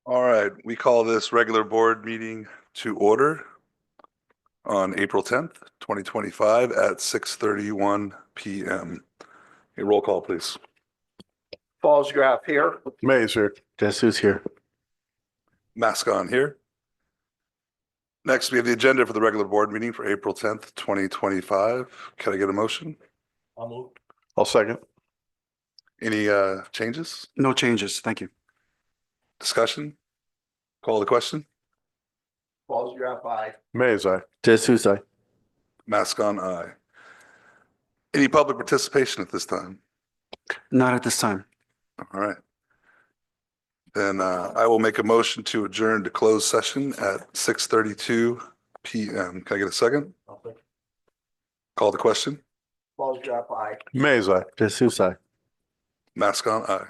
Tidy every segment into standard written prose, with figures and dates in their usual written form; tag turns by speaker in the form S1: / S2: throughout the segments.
S1: All right, we call this regular board meeting to order on April 10th, 2025 at 6:31 PM. A roll call, please.
S2: Falls Graph here.
S3: Mays here.
S4: Jesus here.
S1: Mask on here. Next, we have the agenda for the regular board meeting for April 10th, 2025. Can I get a motion?
S2: I'll move.
S3: I'll second.
S1: Any changes?
S4: No changes. Thank you.
S1: Discussion? Call the question?
S2: Falls Graph, aye.
S3: Mays aye.
S4: Jesus, I.
S1: Mask on, aye. Any public participation at this time?
S4: Not at this time.
S1: All right. Then I will make a motion to adjourn to closed session at 6:32 PM. Can I get a second? Call the question?
S2: Falls Graph, aye.
S3: Mays aye.
S4: Jesus, I.
S1: Mask on, aye.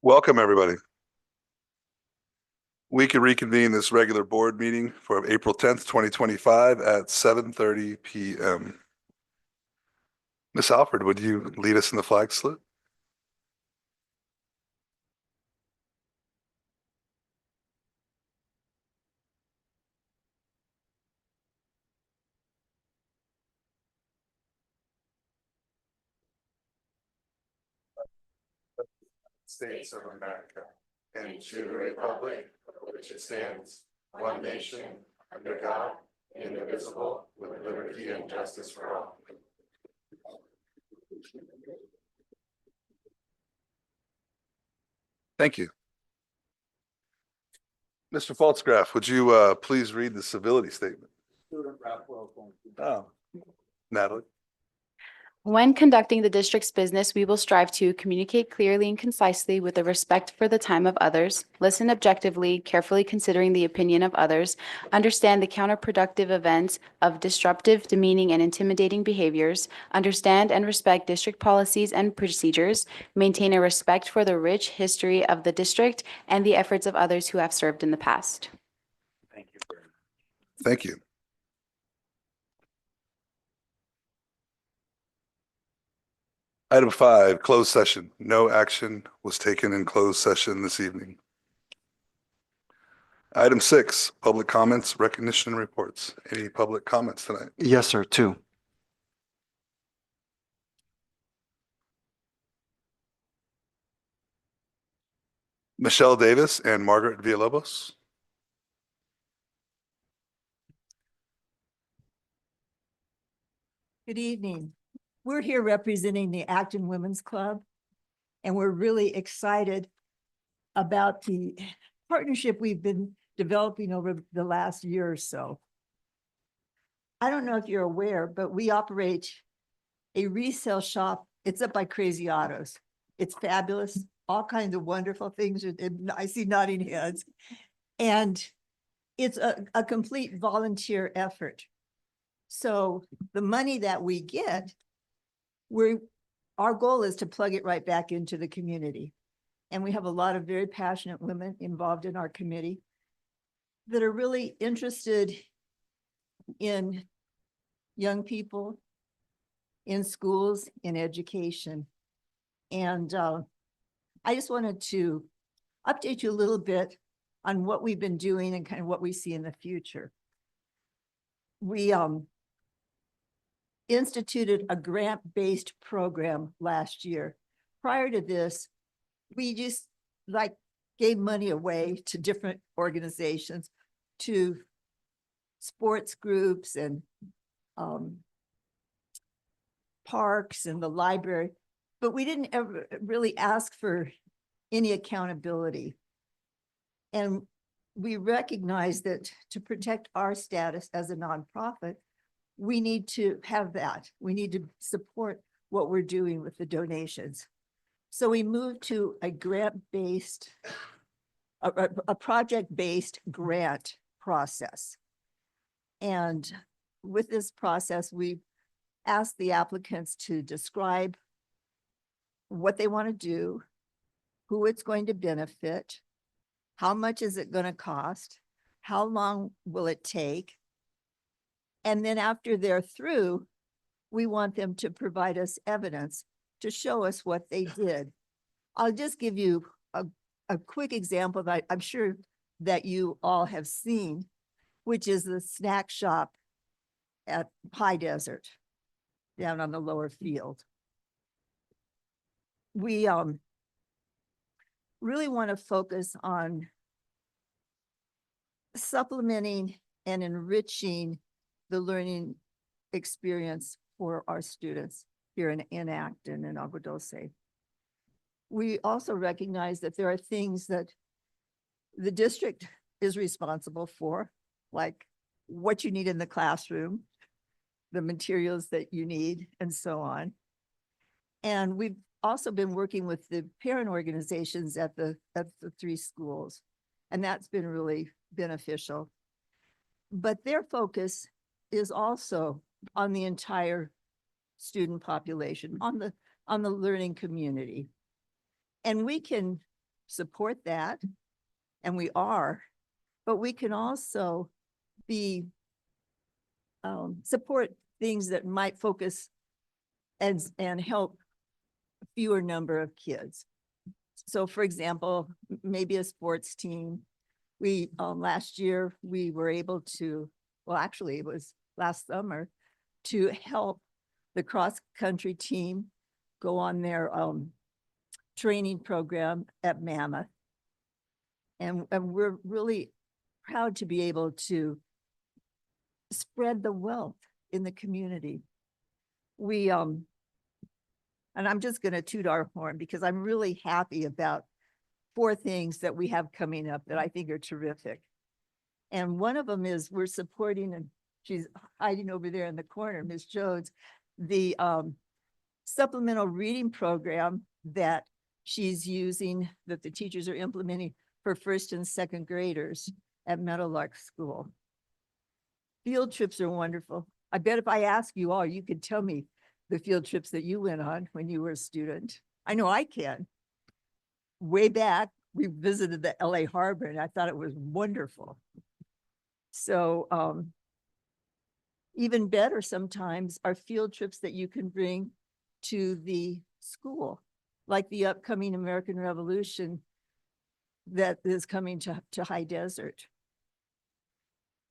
S1: Welcome, everybody. We can reconvene this regular board meeting for April 10th, 2025 at 7:30 PM. Miss Alfred, would you lead us in the flag salute? States of America and to the republic for which it stands, one nation, under God, indivisible, with liberty and justice for all. Thank you. Mr. Faltzgraff, would you please read the civility statement? Oh, Natalie.
S3: When conducting the district's business, we will strive to communicate clearly and concisely with a respect for the time of others, listen objectively, carefully considering the opinion of others, understand the counterproductive events of disruptive, demeaning, and intimidating behaviors, understand and respect district policies and procedures, maintain a respect for the rich history of the district and the efforts of others who have served in the past.
S4: Thank you.
S1: Thank you. Item 5, closed session. No action was taken in closed session this evening. Item 6, public comments, recognition reports. Any public comments tonight?
S4: Yes, sir, two.
S1: Michelle Davis and Margaret Villalobos.
S5: Good evening. We're here representing the Acton Women's Club, and we're really excited about the partnership we've been developing over the last year or so. I don't know if you're aware, but we operate a resale shop. It's up by Crazy Autos. It's fabulous, all kinds of wonderful things. And I see nodding heads. And it's a complete volunteer effort. So the money that we get, our goal is to plug it right back into the community. And we have a lot of very passionate women involved in our committee that are really interested in young people, in schools, in education. And I just wanted to update you a little bit on what we've been doing and kind of what we see in the future. We instituted a grant-based program last year. Prior to this, we just gave money away to different organizations, to sports groups and parks and the library, but we didn't ever really ask for any accountability. And we recognize that to protect our status as a nonprofit, we need to have that. We need to support what we're doing with the donations. So we moved to a grant-based, a project-based grant process. And with this process, we asked the applicants to describe what they want to do, who it's going to benefit, how much is it going to cost, how long will it take, and then after they're through, we want them to provide us evidence to show us what they did. I'll just give you a quick example that I'm sure that you all have seen, which is the snack shop at High Desert down on the lower field. We really want to focus on supplementing and enriching the learning experience for our students here in Acton and Agua Dulce. We also recognize that there are things that the district is responsible for, like what you need in the classroom, the materials that you need, and so on. And we've also been working with the parent organizations at the 3 schools, and that's been really beneficial. But their focus is also on the entire student population, on the learning community. And we can support that, and we are, but we can also be support things that might focus and help fewer number of kids. So for example, maybe a sports team. We, last year, we were able to, well, actually it was last summer, to help the cross-country team go on their training program at Mammoth. And we're really proud to be able to spread the wealth in the community. We, and I'm just gonna toot our horn because I'm really happy about 4 things that we have coming up that I think are terrific. And one of them is we're supporting, and she's hiding over there in the corner, Ms. Jones, the supplemental reading program that she's using, that the teachers are implementing for 1st and 2nd graders at Meadowlark School. Field trips are wonderful. I bet if I ask you all, you could tell me the field trips that you went on when you were a student. I know I can. Way back, we visited the LA Harbor and I thought it was wonderful. So even better sometimes are field trips that you can bring to the school, like the upcoming American Revolution that is coming to High Desert.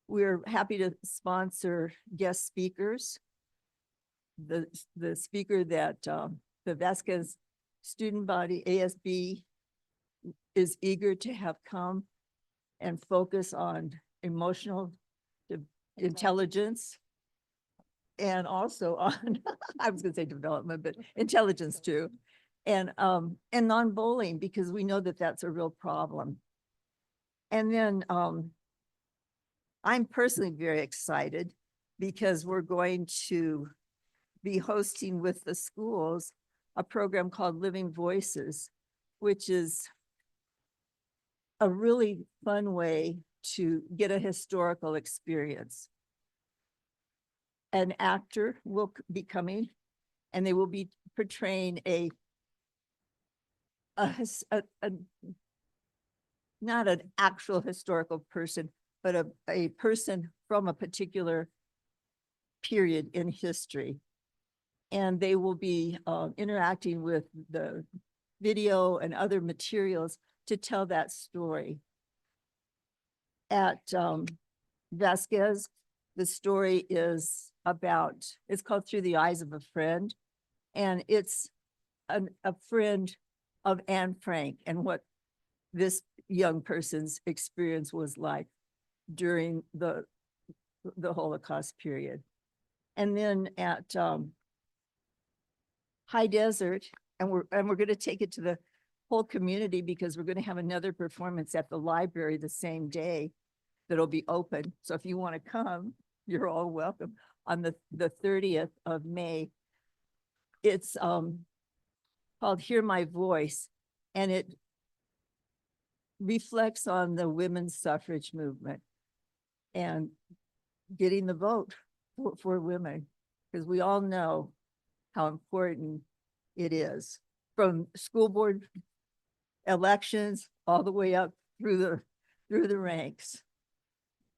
S5: We're happy to sponsor guest speakers. The speaker that the Vasquez student body, ASB, is eager to have come and focus on emotional intelligence and also on, I was gonna say development, but intelligence too. And non-bullying, because we know that that's a real problem. And then I'm personally very excited because we're going to be hosting with the schools a program called Living Voices, which is a really fun way to get a historical experience. An actor will be coming and they will be portraying not an actual historical person, but a person from a particular period in history. And they will be interacting with the video and other materials to tell that story. At Vasquez, the story is about, it's called Through the Eyes of a Friend. And it's a friend of Anne Frank and what this young person's experience was like during the Holocaust period. And then at High Desert, and we're going to take it to the whole community because we're going to have another performance at the library the same day that'll be open. So if you want to come, you're all welcome on the 30th of May. It's called Hear My Voice, and it reflects on the women's suffrage movement and getting the vote for women, because we all know how important it is, from school board elections all the way up through the ranks.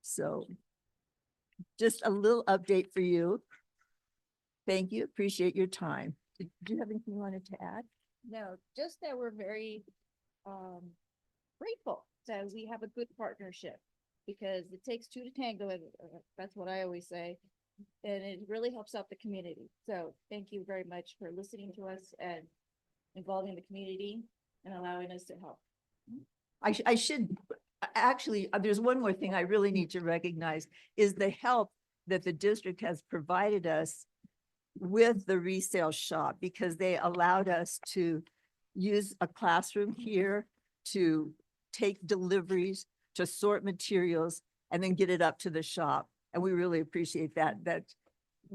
S5: So just a little update for you. Thank you. Appreciate your time. Do you have anything you wanted to add?
S6: No, just that we're very grateful that we have a good partnership, because it takes 2 to tango, and that's what I always say, and it really helps out the community. So thank you very much for listening to us and involving the community and allowing us to help.
S5: I should actually, there's one more thing I really need to recognize is the help that the district has provided us with the resale shop, because they allowed us to use a classroom here to take deliveries, to sort materials, and then get it up to the shop. And we really appreciate that. That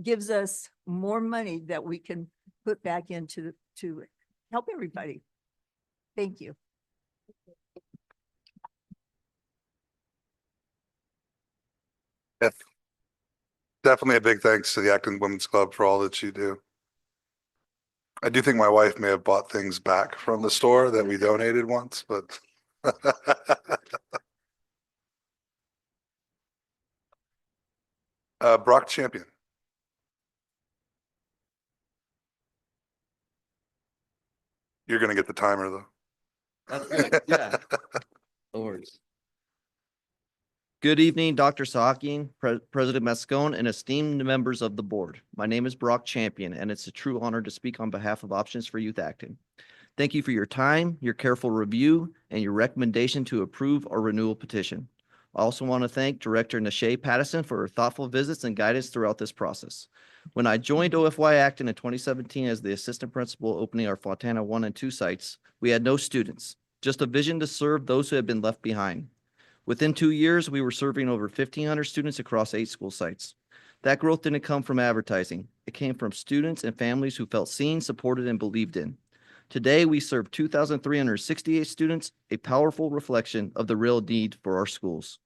S5: gives us more money that we can put back into to help everybody. Thank you.
S1: Definitely a big thanks to the Acton Women's Club for all that you do. I do think my wife may have bought things back from the store that we donated once, but Brock Champion. You're gonna get the timer though.
S7: That's right, yeah. No worries. Good evening, Dr. Sahakian, President Mascone, and esteemed members of the board. My name is Brock Champion, and it's a true honor to speak on behalf of Options for Youth Acton. Thank you for your time, your careful review, and your recommendation to approve our renewal petition. I also want to thank Director Nashay Pattison for her thoughtful visits and guidance throughout this process. When I joined OFY Acton in 2017 as the assistant principal opening our Fontana 1 and 2 sites, we had no students, just a vision to serve those who had been left behind. Within 2 years, we were serving over 1,500 students across 8 school sites. That growth didn't come from advertising. It came from students and families who felt seen, supported, and believed in. Today, we serve 2,368 students, a powerful reflection of the real need for our schools.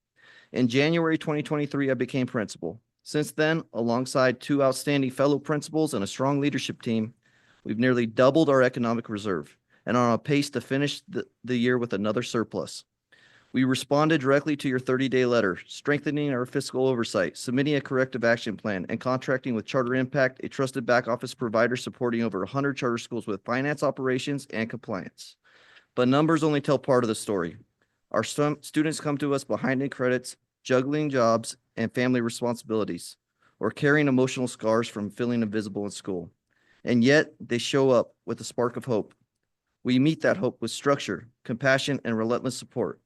S7: In January 2023, I became principal. Since then, alongside 2 outstanding fellow principals and a strong leadership team, we've nearly doubled our economic reserve and are on a pace to finish the year with another surplus. We responded directly to your 30-day letter, strengthening our fiscal oversight, submitting a corrective action plan, and contracting with Charter Impact, a trusted back office provider supporting over 100 charter schools with finance operations and compliance. But numbers only tell part of the story. Our students come to us behind in credits, juggling jobs and family responsibilities, or carrying emotional scars from feeling invisible in school. And yet, they show up with a spark of hope. We meet that hope with structure, compassion, and relentless support.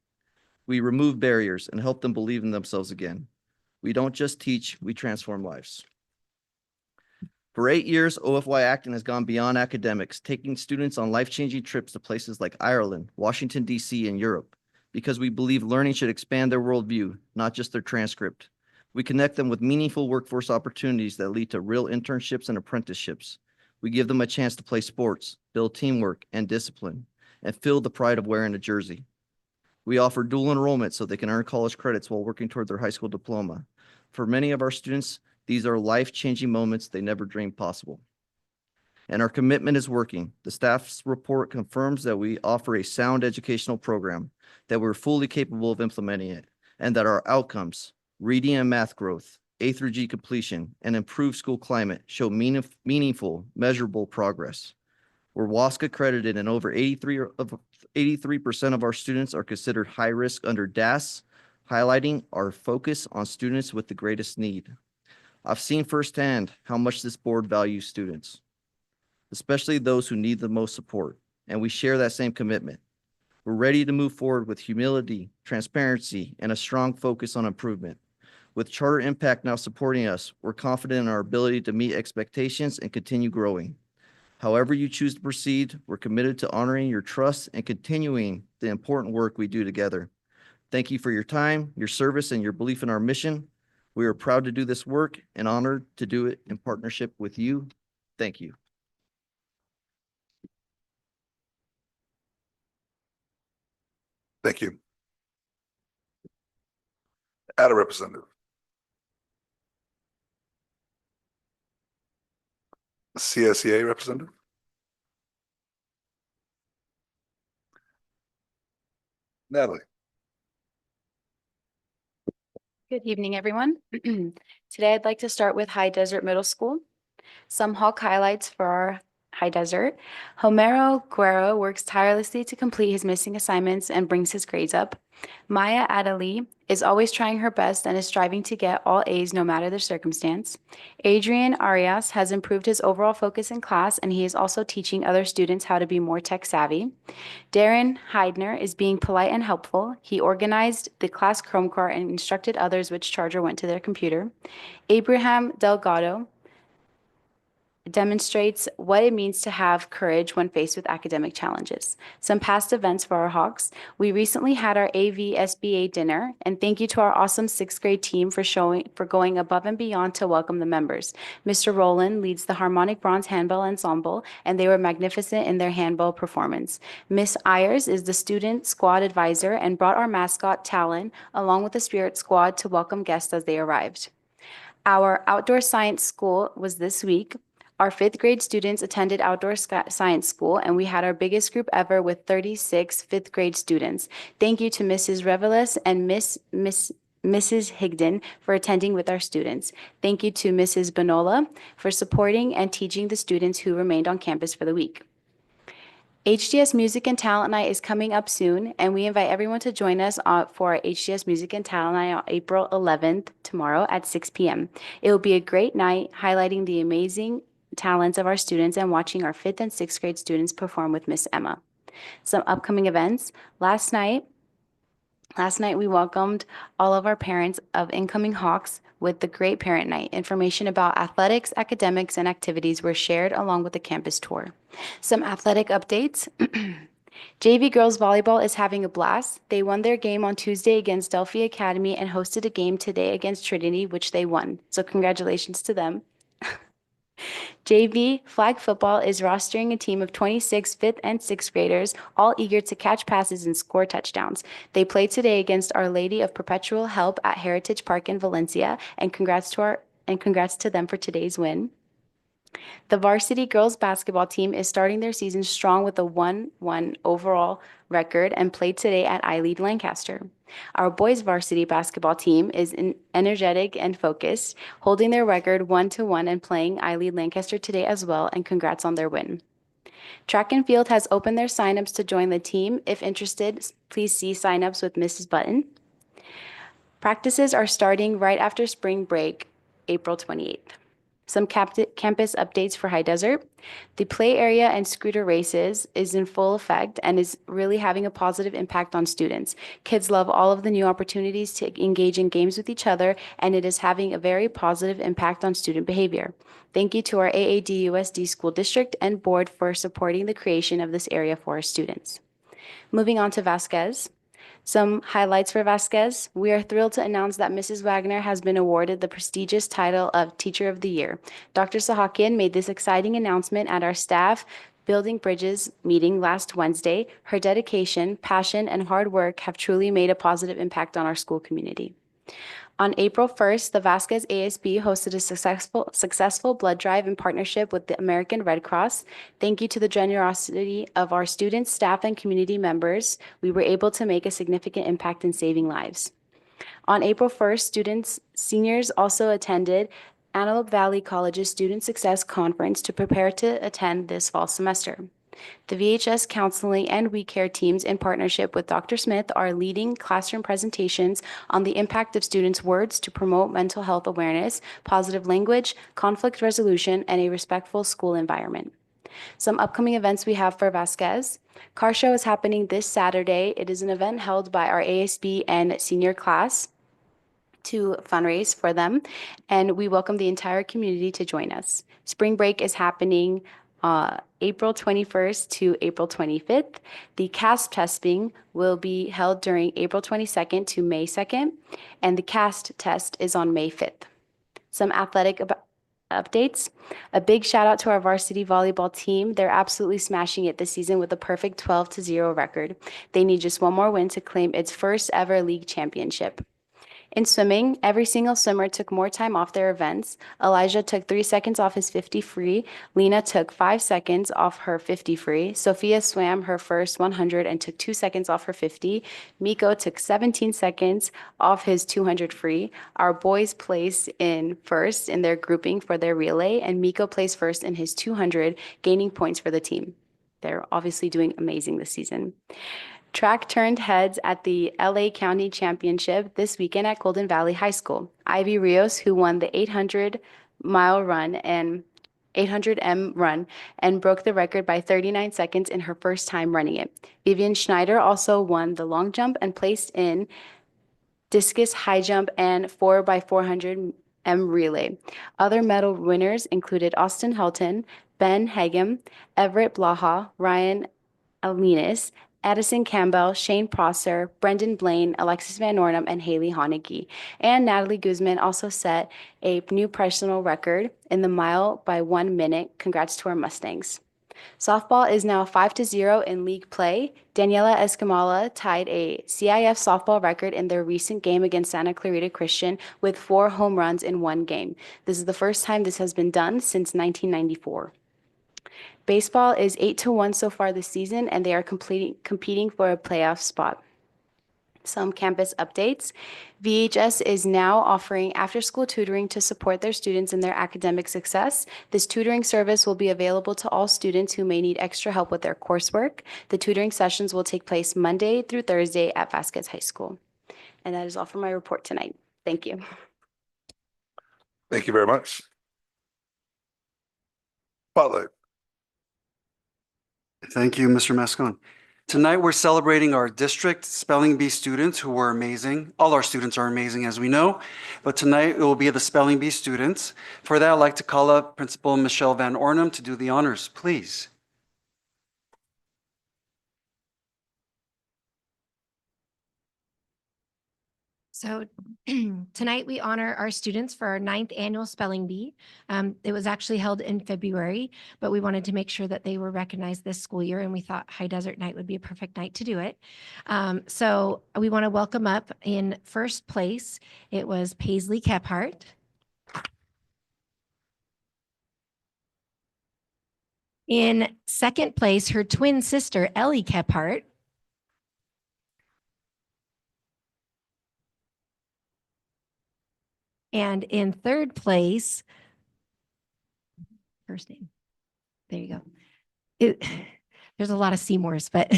S7: We remove barriers and help them believe in themselves again. We don't just teach, we transform lives. For 8 years, OFY Acton has gone beyond academics, taking students on life-changing trips to places like Ireland, Washington, D.C., and Europe, because we believe learning should expand their worldview, not just their transcript. We connect them with meaningful workforce opportunities that lead to real internships and apprenticeships. We give them a chance to play sports, build teamwork and discipline, and feel the pride of wearing a jersey. We offer dual enrollment so they can earn college credits while working toward their high school diploma. For many of our students, these are life-changing moments they never dreamed possible. And our commitment is working. The staff's report confirms that we offer a sound educational program, that we're fully capable of implementing it, and that our outcomes, reading and math growth, A through G completion, and improved school climate show meaningful, measurable progress. We're WASC accredited, and over 83% of our students are considered high risk under DAS, highlighting our focus on students with the greatest need. I've seen firsthand how much this board values students, especially those who need the most support, and we share that same commitment. We're ready to move forward with humility, transparency, and a strong focus on improvement. With Charter Impact now supporting us, we're confident in our ability to meet expectations and continue growing. However you choose to proceed, we're committed to honoring your trust and continuing the important work we do together. Thank you for your time, your service, and your belief in our mission. We are proud to do this work and honored to do it in partnership with you. Thank you.
S1: Thank you. Add a representative. CSEA representative. Natalie.
S3: Good evening, everyone. Today, I'd like to start with High Desert Middle School. Some Hawk highlights for our High Desert. Homero Guerrero works tirelessly to complete his missing assignments and brings his grades up. Maya Adali is always trying her best and is striving to get all A's no matter the circumstance. Adrian Arias has improved his overall focus in class, and he is also teaching other students how to be more tech savvy. Darren Heidner is being polite and helpful. He organized the class Chrome cart and instructed others which charger went to their computer. Abraham Delgado demonstrates what it means to have courage when faced with academic challenges. Some past events for our Hawks. We recently had our AV SBA dinner, and thank you to our awesome 6th grade team for going above and beyond to welcome the members. Mr. Rowland leads the Harmonic Bronze Handball Ensemble, and they were magnificent in their handball performance. Miss Ayers is the student squad advisor and brought our mascot Talon along with the spirit squad to welcome guests as they arrived. Our outdoor science school was this week. Our fifth grade students attended outdoor science school, and we had our biggest group ever with 36 fifth grade students. Thank you to Mrs. Reveles and Mrs. Higdon for attending with our students. Thank you to Mrs. Bonola for supporting and teaching the students who remained on campus for the week. HGS Music and Talent Night is coming up soon, and we invite everyone to join us for our HGS Music and Talent Night on April 11th, tomorrow at 6 p.m. It will be a great night highlighting the amazing talents of our students and watching our 5th and 6th grade students perform with Miss Emma. Some upcoming events. Last night, we welcomed all of our parents of incoming Hawks with the Great Parent Night. Information about athletics, academics, and activities were shared along with the campus tour. Some athletic updates. JV Girls Volleyball is having a blast. They won their game on Tuesday against Delphi Academy and hosted a game today against Trinity, which they won. So congratulations to them. JV flag football is rostering a team of 26 5th and 6th graders, all eager to catch passes and score touchdowns. They played today against Our Lady of Perpetual Help at Heritage Park in Valencia, and congrats to them for today's win. The varsity girls basketball team is starting their season strong with a 1-1 overall record and played today at I-Lead Lancaster. Our boys varsity basketball team is energetic and focused, holding their record 1-1 and playing I-Lead Lancaster today as well, and congrats on their win. Track and Field has opened their signups to join the team. If interested, please see signups with Mrs. Button. Practices are starting right after spring break, April 28th. Some campus updates for High Desert. The play area and scooter races is in full effect and is really having a positive impact on students. Kids love all of the new opportunities to engage in games with each other, and it is having a very positive impact on student behavior. Thank you to our AADUSD School District and Board for supporting the creation of this area for our students. Moving on to Vasquez. Some highlights for Vasquez. We are thrilled to announce that Mrs. Wagner has been awarded the prestigious title of Teacher of the Year. Dr. Sahakian made this exciting announcement at our staff Building Bridges meeting last Wednesday. Her dedication, passion, and hard work have truly made a positive impact on our school community. On April 1st, the Vasquez ASB hosted a successful blood drive in partnership with the American Red Cross. Thank you to the generosity of our students, staff, and community members. We were able to make a significant impact in saving lives. On April 1st, seniors also attended Antelope Valley College's Student Success Conference to prepare to attend this fall semester. The VHS counseling and We Care teams, in partnership with Dr. Smith, are leading classroom presentations on the impact of students' words to promote mental health awareness, positive language, conflict resolution, and a respectful school environment. Some upcoming events we have for Vasquez. Car Show is happening this Saturday. It is an event held by our ASB and senior class to fundraise for them, and we welcome the entire community to join us. Spring break is happening April 21st to April 25th. The CASP testing will be held during April 22nd to May 2nd, and the CAST test is on May 5th. Some athletic updates. A big shout out to our varsity volleyball team. They're absolutely smashing it this season with a perfect 12-0 record. They need just one more win to claim its first ever league championship. In swimming, every single swimmer took more time off their events. Elijah took 3 seconds off his 50 free. Lena took 5 seconds off her 50 free. Sophia swam her first 100 and took 2 seconds off her 50. Miko took 17 seconds off his 200 free. Our boys placed in first in their grouping for their relay, and Miko placed first in his 200, gaining points for the team. They're obviously doing amazing this season. Track turned heads at the LA County Championship this weekend at Golden Valley High School. Ivy Rios, who won the 800-mile run and 800M run and broke the record by 39 seconds in her first time running it. Vivian Schneider also won the long jump and placed in discus high jump and 4x400M relay. Other medal winners included Austin Helton, Ben Hagem, Everett Blaha, Ryan Alinas, Addison Campbell, Shane Prosser, Brendan Blaine, Alexis Van Ornum, and Haley Honeggy. And Natalie Guzman also set a new personal record in the mile by 1 minute. Congrats to our Mustangs. Softball is now 5-0 in league play. Daniela Escamala tied a CIF softball record in their recent game against Santa Clarita Christian with 4 home runs in one game. This is the first time this has been done since 1994. Baseball is 8-1 so far this season, and they are competing for a playoff spot. Some campus updates. VHS is now offering after-school tutoring to support their students in their academic success. This tutoring service will be available to all students who may need extra help with their coursework. The tutoring sessions will take place Monday through Thursday at Vasquez High School. And that is all for my report tonight. Thank you.
S1: Thank you very much. Spotlight.
S4: Thank you, Mr. Mascon. Tonight, we're celebrating our district spelling bee students who were amazing. All our students are amazing, as we know, but tonight it will be the spelling bee students. For that, I'd like to call up Principal Michelle Van Ornum to do the honors, please.
S8: So tonight we honor our students for our 9th annual spelling bee. It was actually held in February, but we wanted to make sure that they were recognized this school year, and we thought High Desert Night would be a perfect night to do it. So we want to welcome up in first place, it was Paisley Kephart. In second place, her twin sister, Ellie Kephart. And in third place, first name, there you go. There's a lot of Seymours, but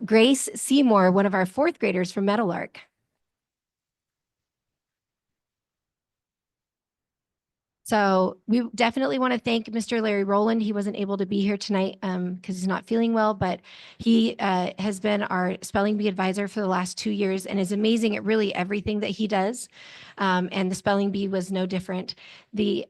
S8: Grace Seymour, one of our 4th graders from Meadowlark. So we definitely want to thank Mr. Larry Rowland. He wasn't able to be here tonight because he's not feeling well, but he has been our spelling bee advisor for the last 2 years and is amazing at really everything that he does. And the spelling bee was no different. The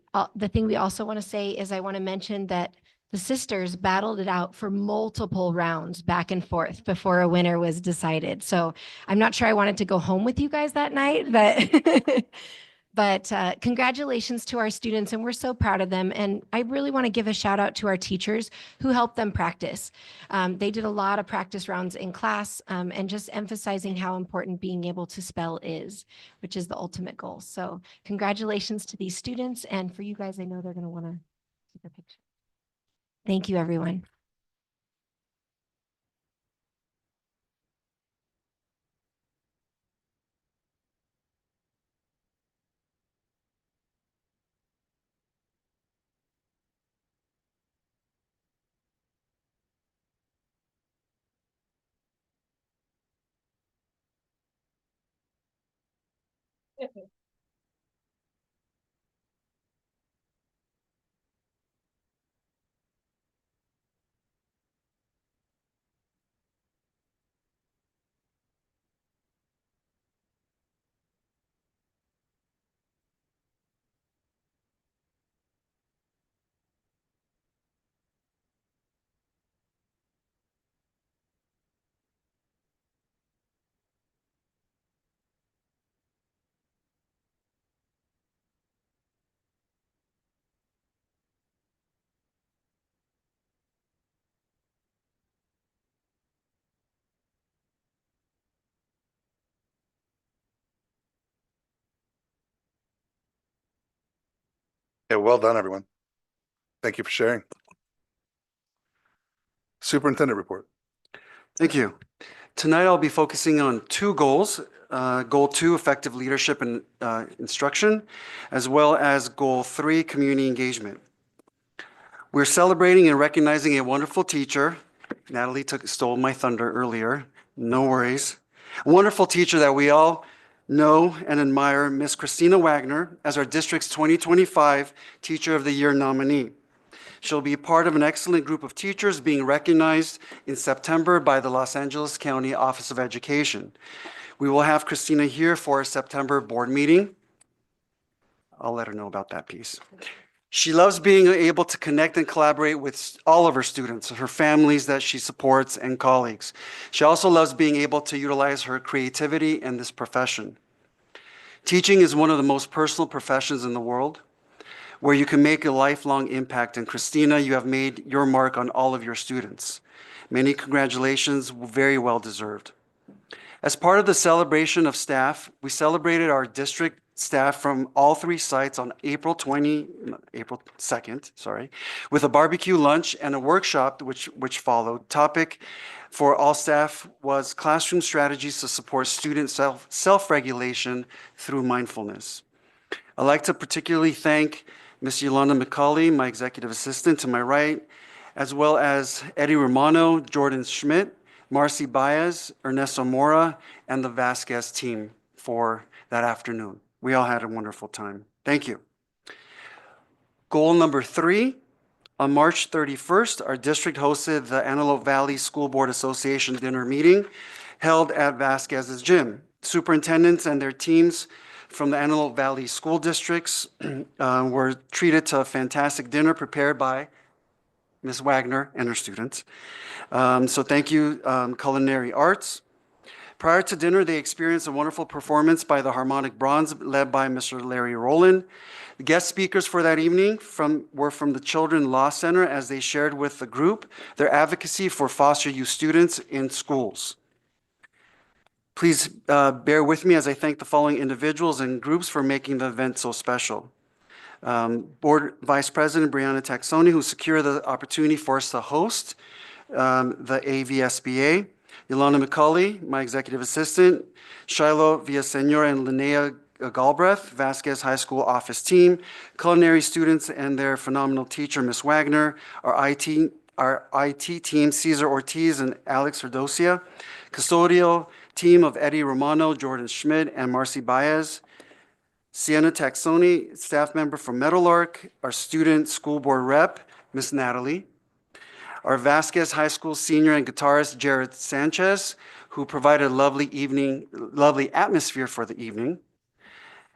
S8: thing we also want to say is I want to mention that the sisters battled it out for multiple rounds back and forth before a winner was decided. So I'm not sure I wanted to go home with you guys that night, but But congratulations to our students, and we're so proud of them. And I really want to give a shout out to our teachers who helped them practice. They did a lot of practice rounds in class and just emphasizing how important being able to spell is, which is the ultimate goal. So congratulations to these students. And for you guys, I know they're going to want to take a picture. Thank you, everyone.
S1: Yeah, well done, everyone. Thank you for sharing. Superintendent report.
S4: Thank you. Tonight, I'll be focusing on 2 goals. Goal 2, effective leadership and instruction, as well as Goal 3, community engagement. We're celebrating and recognizing a wonderful teacher. Natalie stole my thunder earlier. No worries. A wonderful teacher that we all know and admire, Miss Christina Wagner, as our district's 2025 Teacher of the Year nominee. She'll be part of an excellent group of teachers being recognized in September by the Los Angeles County Office of Education. We will have Christina here for a September board meeting. I'll let her know about that piece. She loves being able to connect and collaborate with all of her students, her families that she supports, and colleagues. She also loves being able to utilize her creativity in this profession. Teaching is one of the most personal professions in the world. where you can make a lifelong impact. And Christina, you have made your mark on all of your students. Many congratulations, very well deserved. As part of the celebration of staff, we celebrated our district staff from all 3 sites on April 2nd, with a barbecue lunch and a workshop which followed. Topic for all staff was classroom strategies to support student self-regulation through mindfulness. I'd like to particularly thank Ms. Yolanda McCauley, my executive assistant to my right, as well as Eddie Romano, Jordan Schmidt, Marcy Baez, Ernesto Mora, and the Vasquez team for that afternoon. We all had a wonderful time. Thank you. Goal number 3, on March 31st, our district hosted the Antelope Valley School Board Association dinner meeting held at Vasquez's gym. Superintendents and their teams from the Antelope Valley school districts were treated to a fantastic dinner prepared by Ms. Wagner and her students. So thank you, Culinary Arts. Prior to dinner, they experienced a wonderful performance by the Harmonic Bronze, led by Mr. Larry Rowland. The guest speakers for that evening were from the Children Law Center, as they shared with the group their advocacy for foster youth students in schools. Please bear with me as I thank the following individuals and groups for making the event so special. Board Vice President Brianna Taxoni, who secured the opportunity for us to host the AVSBA. Yolanda McCauley, my executive assistant. Shiloh Villasenor and Linnea Galbraith, Vasquez High School office team. Culinary students and their phenomenal teacher, Ms. Wagner. Our IT team, Cesar Ortiz and Alex Ferdosia. Custodial team of Eddie Romano, Jordan Schmidt, and Marcy Baez. Sienna Taxoni, staff member from Meadowlark. Our student school board rep, Ms. Natalie. Our Vasquez High School senior and guitarist, Jared Sanchez, who provided a lovely atmosphere for the evening.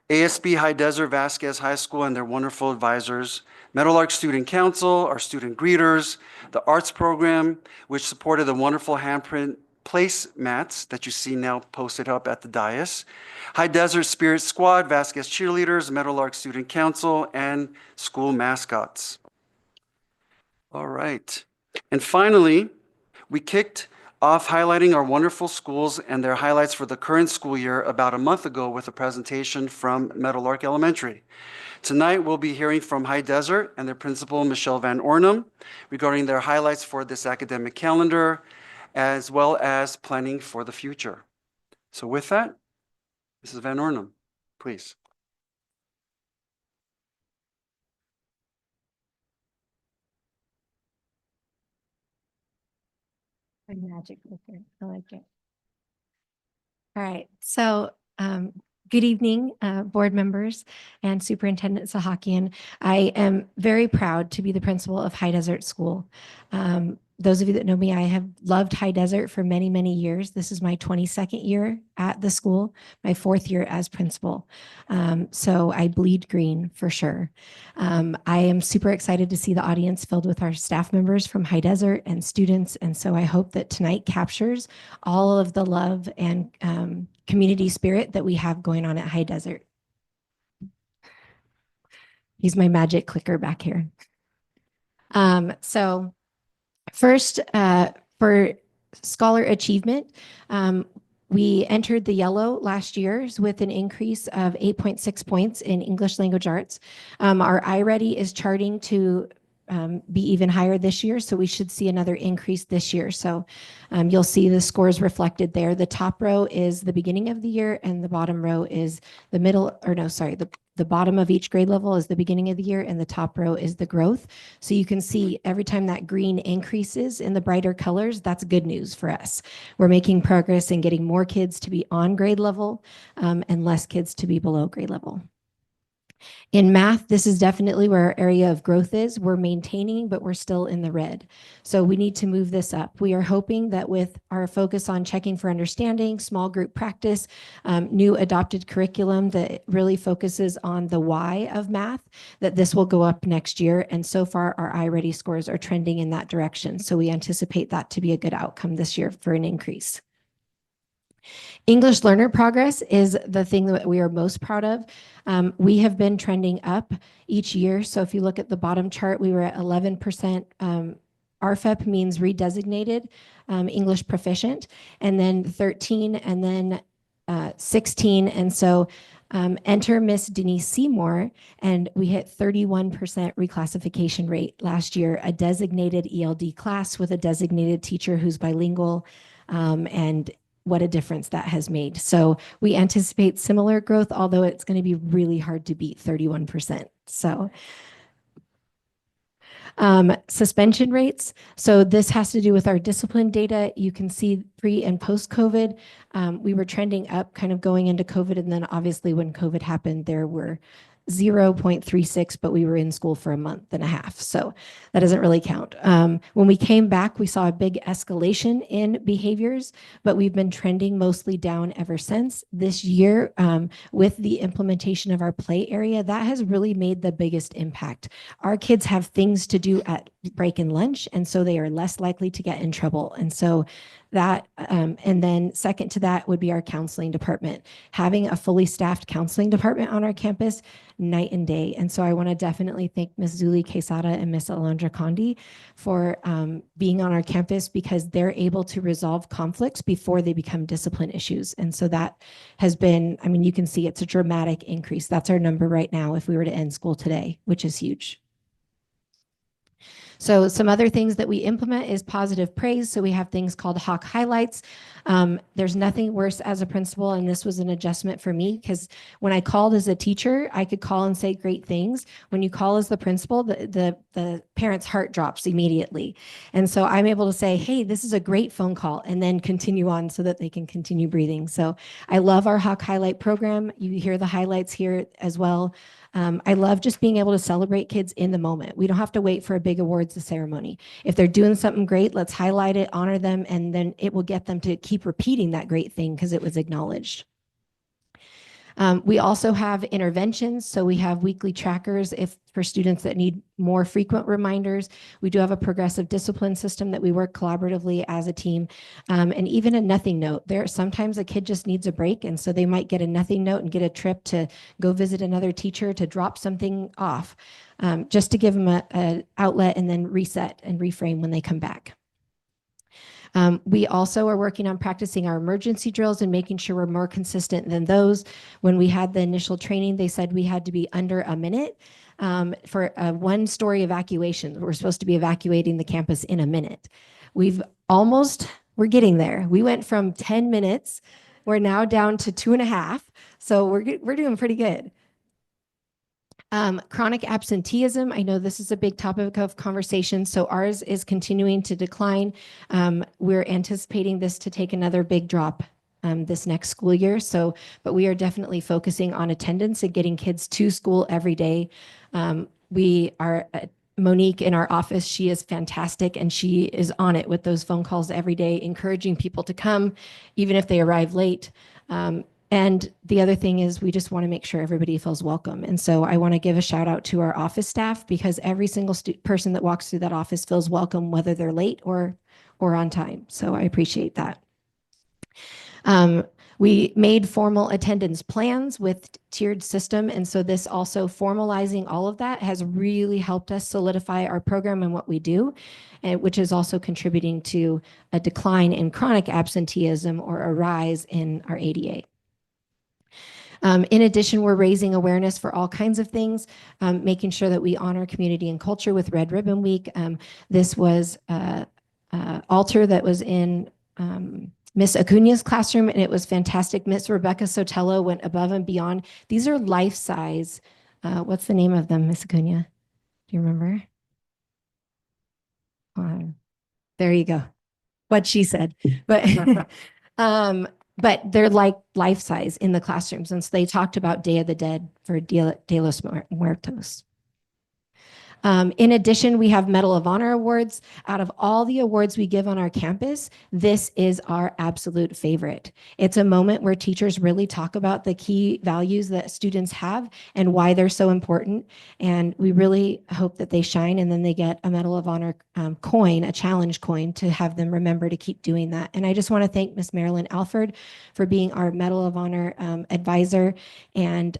S4: ASB High Desert Vasquez High School and their wonderful advisors. Meadowlark Student Council, our student greeters. The arts program, which supported the wonderful handprint placemats that you see now posted up at the dais. High Desert Spirit Squad, Vasquez cheerleaders, Meadowlark Student Council, and school mascots. All right. And finally, we kicked off highlighting our wonderful schools and their highlights for the current school year about a month ago with a presentation from Meadowlark Elementary. Tonight, we'll be hearing from High Desert and their principal, Michelle Van Ornum, regarding their highlights for this academic calendar, as well as planning for the future. So with that, Mrs. Van Ornum, please.
S8: A magic clicker. I like it. All right. So good evening, board members and Superintendent Sahakian. I am very proud to be the principal of High Desert School. Those of you that know me, I have loved High Desert for many, many years. This is my 22nd year at the school, my 4th year as principal. So I bleed green for sure. I am super excited to see the audience filled with our staff members from High Desert and students. And so I hope that tonight captures all of the love and community spirit that we have going on at High Desert. Use my magic clicker back here. So first, for scholar achievement, we entered the yellow last year with an increase of 8.6 points in English language arts. Our iReady is charting to be even higher this year, so we should see another increase this year. So you'll see the scores reflected there. The top row is the beginning of the year, and the bottom row is the middle, or no, sorry, the bottom of each grade level is the beginning of the year, and the top row is the growth. So you can see every time that green increases in the brighter colors, that's good news for us. We're making progress in getting more kids to be on grade level and less kids to be below grade level. In math, this is definitely where our area of growth is. We're maintaining, but we're still in the red. So we need to move this up. We are hoping that with our focus on checking for understanding, small group practice, new adopted curriculum that really focuses on the why of math, that this will go up next year. And so far, our iReady scores are trending in that direction. So we anticipate that to be a good outcome this year for an increase. English learner progress is the thing that we are most proud of. We have been trending up each year. So if you look at the bottom chart, we were at 11%. RFEP means redesignated English proficient, and then 13, and then 16. And so enter Miss Denise Seymour, and we hit 31% reclassification rate last year, a designated ELD class with a designated teacher who's bilingual, and what a difference that has made. So we anticipate similar growth, although it's going to be really hard to beat 31%. So suspension rates. So this has to do with our discipline data. You can see pre and post COVID, we were trending up kind of going into COVID. And then obviously when COVID happened, there were 0.36, but we were in school for a month and a half. So that doesn't really count. When we came back, we saw a big escalation in behaviors, but we've been trending mostly down ever since. This year, with the implementation of our play area, that has really made the biggest impact. Our kids have things to do at break and lunch, and so they are less likely to get in trouble. And so that, and then second to that would be our counseling department. Having a fully staffed counseling department on our campus, night and day. And so I want to definitely thank Ms. Zuli Quesada and Ms. Alondra Condi for being on our campus, because they're able to resolve conflicts before they become discipline issues. And so that has been, I mean, you can see it's a dramatic increase. That's our number right now if we were to end school today, which is huge. So some other things that we implement is positive praise. So we have things called Hawk highlights. There's nothing worse as a principal, and this was an adjustment for me, because when I called as a teacher, I could call and say great things. When you call as the principal, the parent's heart drops immediately. And so I'm able to say, hey, this is a great phone call, and then continue on so that they can continue breathing. So I love our Hawk highlight program. You hear the highlights here as well. I love just being able to celebrate kids in the moment. We don't have to wait for a big awards ceremony. If they're doing something great, let's highlight it, honor them, and then it will get them to keep repeating that great thing because it was acknowledged. We also have interventions. So we have weekly trackers for students that need more frequent reminders. We do have a progressive discipline system that we work collaboratively as a team, and even a nothing note. Sometimes a kid just needs a break, and so they might get a nothing note and get a trip to go visit another teacher to drop something off, just to give them an outlet and then reset and reframe when they come back. We also are working on practicing our emergency drills and making sure we're more consistent than those. When we had the initial training, they said we had to be under a minute for a one-story evacuation. We're supposed to be evacuating the campus in a minute. We're getting there. We went from 10 minutes. We're now down to 2.5. So we're doing pretty good. Chronic absenteeism. I know this is a big topic of conversation. So ours is continuing to decline. We're anticipating this to take another big drop this next school year. But we are definitely focusing on attendance and getting kids to school every day. Monique in our office, she is fantastic, and she is on it with those phone calls every day, encouraging people to come, even if they arrive late. And the other thing is we just want to make sure everybody feels welcome. And so I want to give a shout out to our office staff, because every single person that walks through that office feels welcome, whether they're late or on time. So I appreciate that. We made formal attendance plans with tiered system. And so this also formalizing all of that has really helped us solidify our program and what we do, which is also contributing to a decline in chronic absenteeism or a rise in our ADA. In addition, we're raising awareness for all kinds of things, making sure that we honor community and culture with Red Ribbon Week. This was altar that was in Miss Acuna's classroom, and it was fantastic. Miss Rebecca Sotelo went above and beyond. These are life-size. What's the name of them, Miss Acuna? Do you remember? There you go. What she said. But they're like life size in the classrooms. And so they talked about Day of the Dead for Dia de los Muertos. In addition, we have Medal of Honor awards. Out of all the awards we give on our campus, this is our absolute favorite. It's a moment where teachers really talk about the key values that students have and why they're so important. And we really hope that they shine, and then they get a Medal of Honor coin, a challenge coin, to have them remember to keep doing that. And I just want to thank Miss Marilyn Alford for being our Medal of Honor advisor and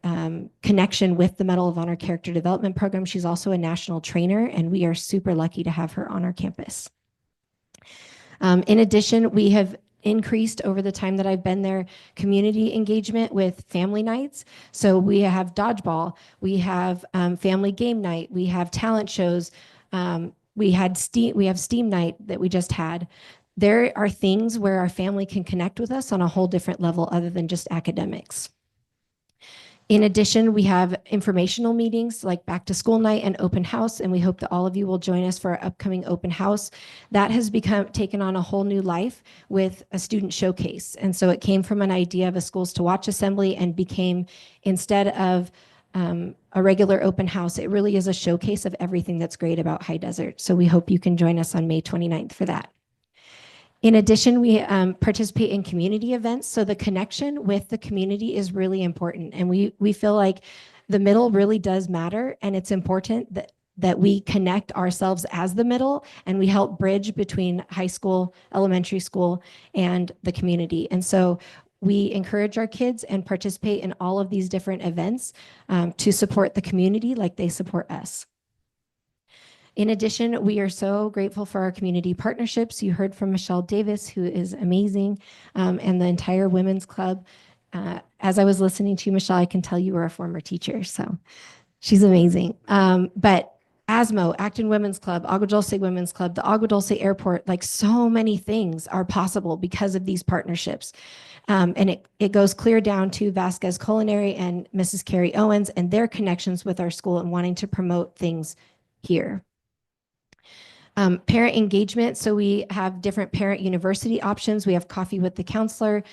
S8: connection with the Medal of Honor Character Development Program. She's also a national trainer, and we are super lucky to have her on our campus. In addition, we have increased over the time that I've been there community engagement with family nights. So we have dodgeball, we have family game night, we have talent shows, we have STEAM night that we just had. There are things where our family can connect with us on a whole different level other than just academics. In addition, we have informational meetings like back to school night and open house, and we hope that all of you will join us for our upcoming open house. That has taken on a whole new life with a student showcase. And so it came from an idea of a Schools to Watch assembly and became, instead of a regular open house, it really is a showcase of everything that's great about High Desert. So we hope you can join us on May 29th for that. In addition, we participate in community events. So the connection with the community is really important. And we feel like the middle really does matter. And it's important that we connect ourselves as the middle, and we help bridge between high school, elementary school, and the community. And so we encourage our kids and participate in all of these different events to support the community like they support us. In addition, we are so grateful for our community partnerships. You heard from Michelle Davis, who is amazing, and the entire Women's Club. As I was listening to you, Michelle, I can tell you were a former teacher, so she's amazing. But ASMO, Acton Women's Club, Agua Dulce Women's Club, the Agua Dulce Airport, like so many things are possible because of these partnerships. And it goes clear down to Vasquez Culinary and Mrs. Carrie Owens and their connections with our school and wanting to promote things here. Parent engagement. So we have different parent university options. We have coffee with the counselor,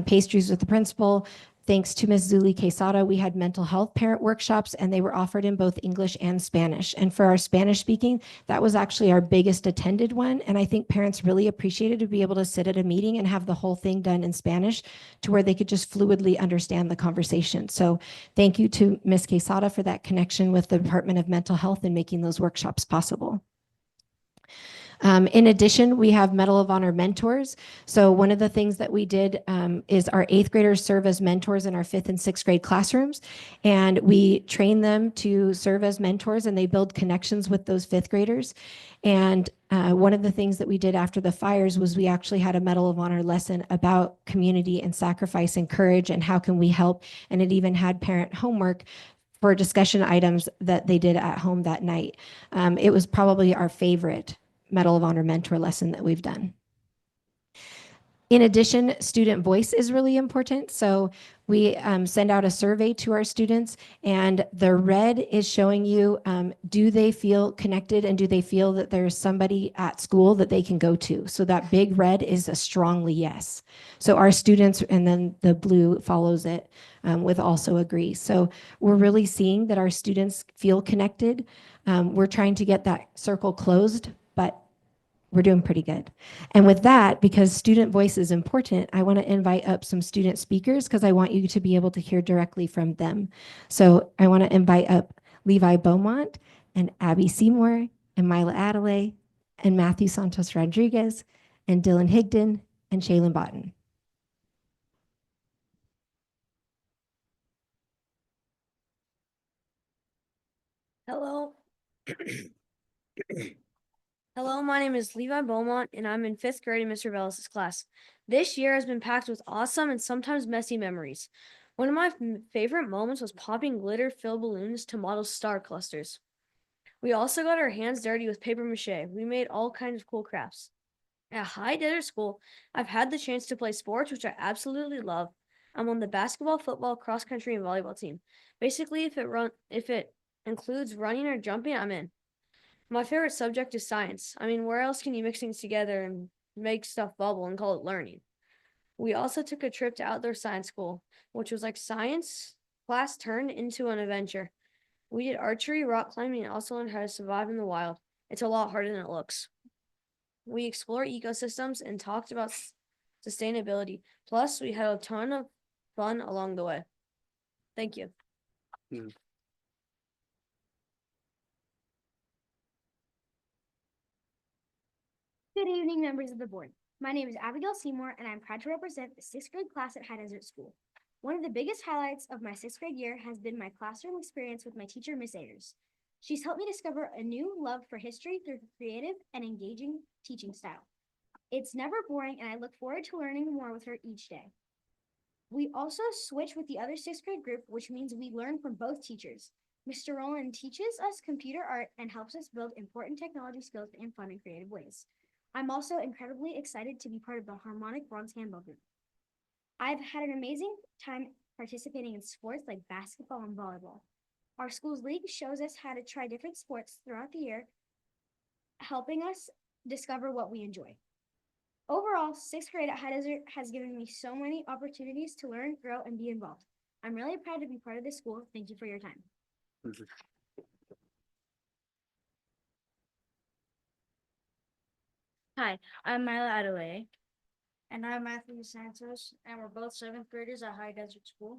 S8: pastries with the principal. Thanks to Ms. Zuli Quesada, we had mental health parent workshops, and they were offered in both English and Spanish. And for our Spanish speaking, that was actually our biggest attended one. And I think parents really appreciated to be able to sit at a meeting and have the whole thing done in Spanish to where they could just fluidly understand the conversation. So thank you to Ms. Quesada for that connection with the Department of Mental Health and making those workshops possible. In addition, we have Medal of Honor mentors. So one of the things that we did is our 8th graders serve as mentors in our 5th and 6th grade classrooms. And we train them to serve as mentors, and they build connections with those 5th graders. And one of the things that we did after the fires was we actually had a Medal of Honor lesson about community and sacrifice and courage and how can we help. And it even had parent homework for discussion items that they did at home that night. It was probably our favorite Medal of Honor mentor lesson that we've done. In addition, student voice is really important. So we send out a survey to our students, and the red is showing you, do they feel connected and do they feel that there's somebody at school that they can go to? So that big red is a strongly yes. So our students, and then the blue follows it with also agree. So we're really seeing that our students feel connected. We're trying to get that circle closed, but we're doing pretty good. And with that, because student voice is important, I want to invite up some student speakers because I want you to be able to hear directly from them. So I want to invite up Levi Beaumont and Abby Seymour and Mila Adelaide and Matthew Santos Rodriguez and Dylan Higdon and Shaylin Botten.
S9: Hello. Hello, my name is Levi Beaumont, and I'm in 5th grade in Mr. Bellis' class. This year has been packed with awesome and sometimes messy memories. One of my favorite moments was popping glitter-filled balloons to model star clusters. We also got our hands dirty with paper mache. We made all kinds of cool crafts. At High Desert School, I've had the chance to play sports, which I absolutely love. I'm on the basketball, football, cross country, and volleyball team. Basically, if it includes running or jumping, I'm in. My favorite subject is science. I mean, where else can you mix things together and make stuff bubble and call it learning? We also took a trip to outdoor science school, which was like science class turned into an adventure. We did archery, rock climbing, and also learned how to survive in the wild. It's a lot harder than it looks. We explored ecosystems and talked about sustainability. Plus, we had a ton of fun along the way. Thank you.
S10: Good evening, members of the board. My name is Abigail Seymour, and I'm proud to represent the sixth grade class at High Desert School. One of the biggest highlights of my sixth grade year has been my classroom experience with my teacher, Miss Ayers. She's helped me discover a new love for history through her creative and engaging teaching style. It's never boring, and I look forward to learning more with her each day. We also switch with the other sixth grade group, which means we learn from both teachers. Mr. Rowland teaches us computer art and helps us build important technology skills in fun and creative ways. I'm also incredibly excited to be part of the Harmonic Bronze Handball group. I've had an amazing time participating in sports like basketball and volleyball. Our school's league shows us how to try different sports throughout the year, helping us discover what we enjoy. Overall, sixth grade at High Desert has given me so many opportunities to learn, grow, and be involved. I'm really proud to be part of this school. Thank you for your time.
S11: Hi, I'm Mila Adelaide. And I'm Matthew Santos, and we're both seventh graders at High Desert School.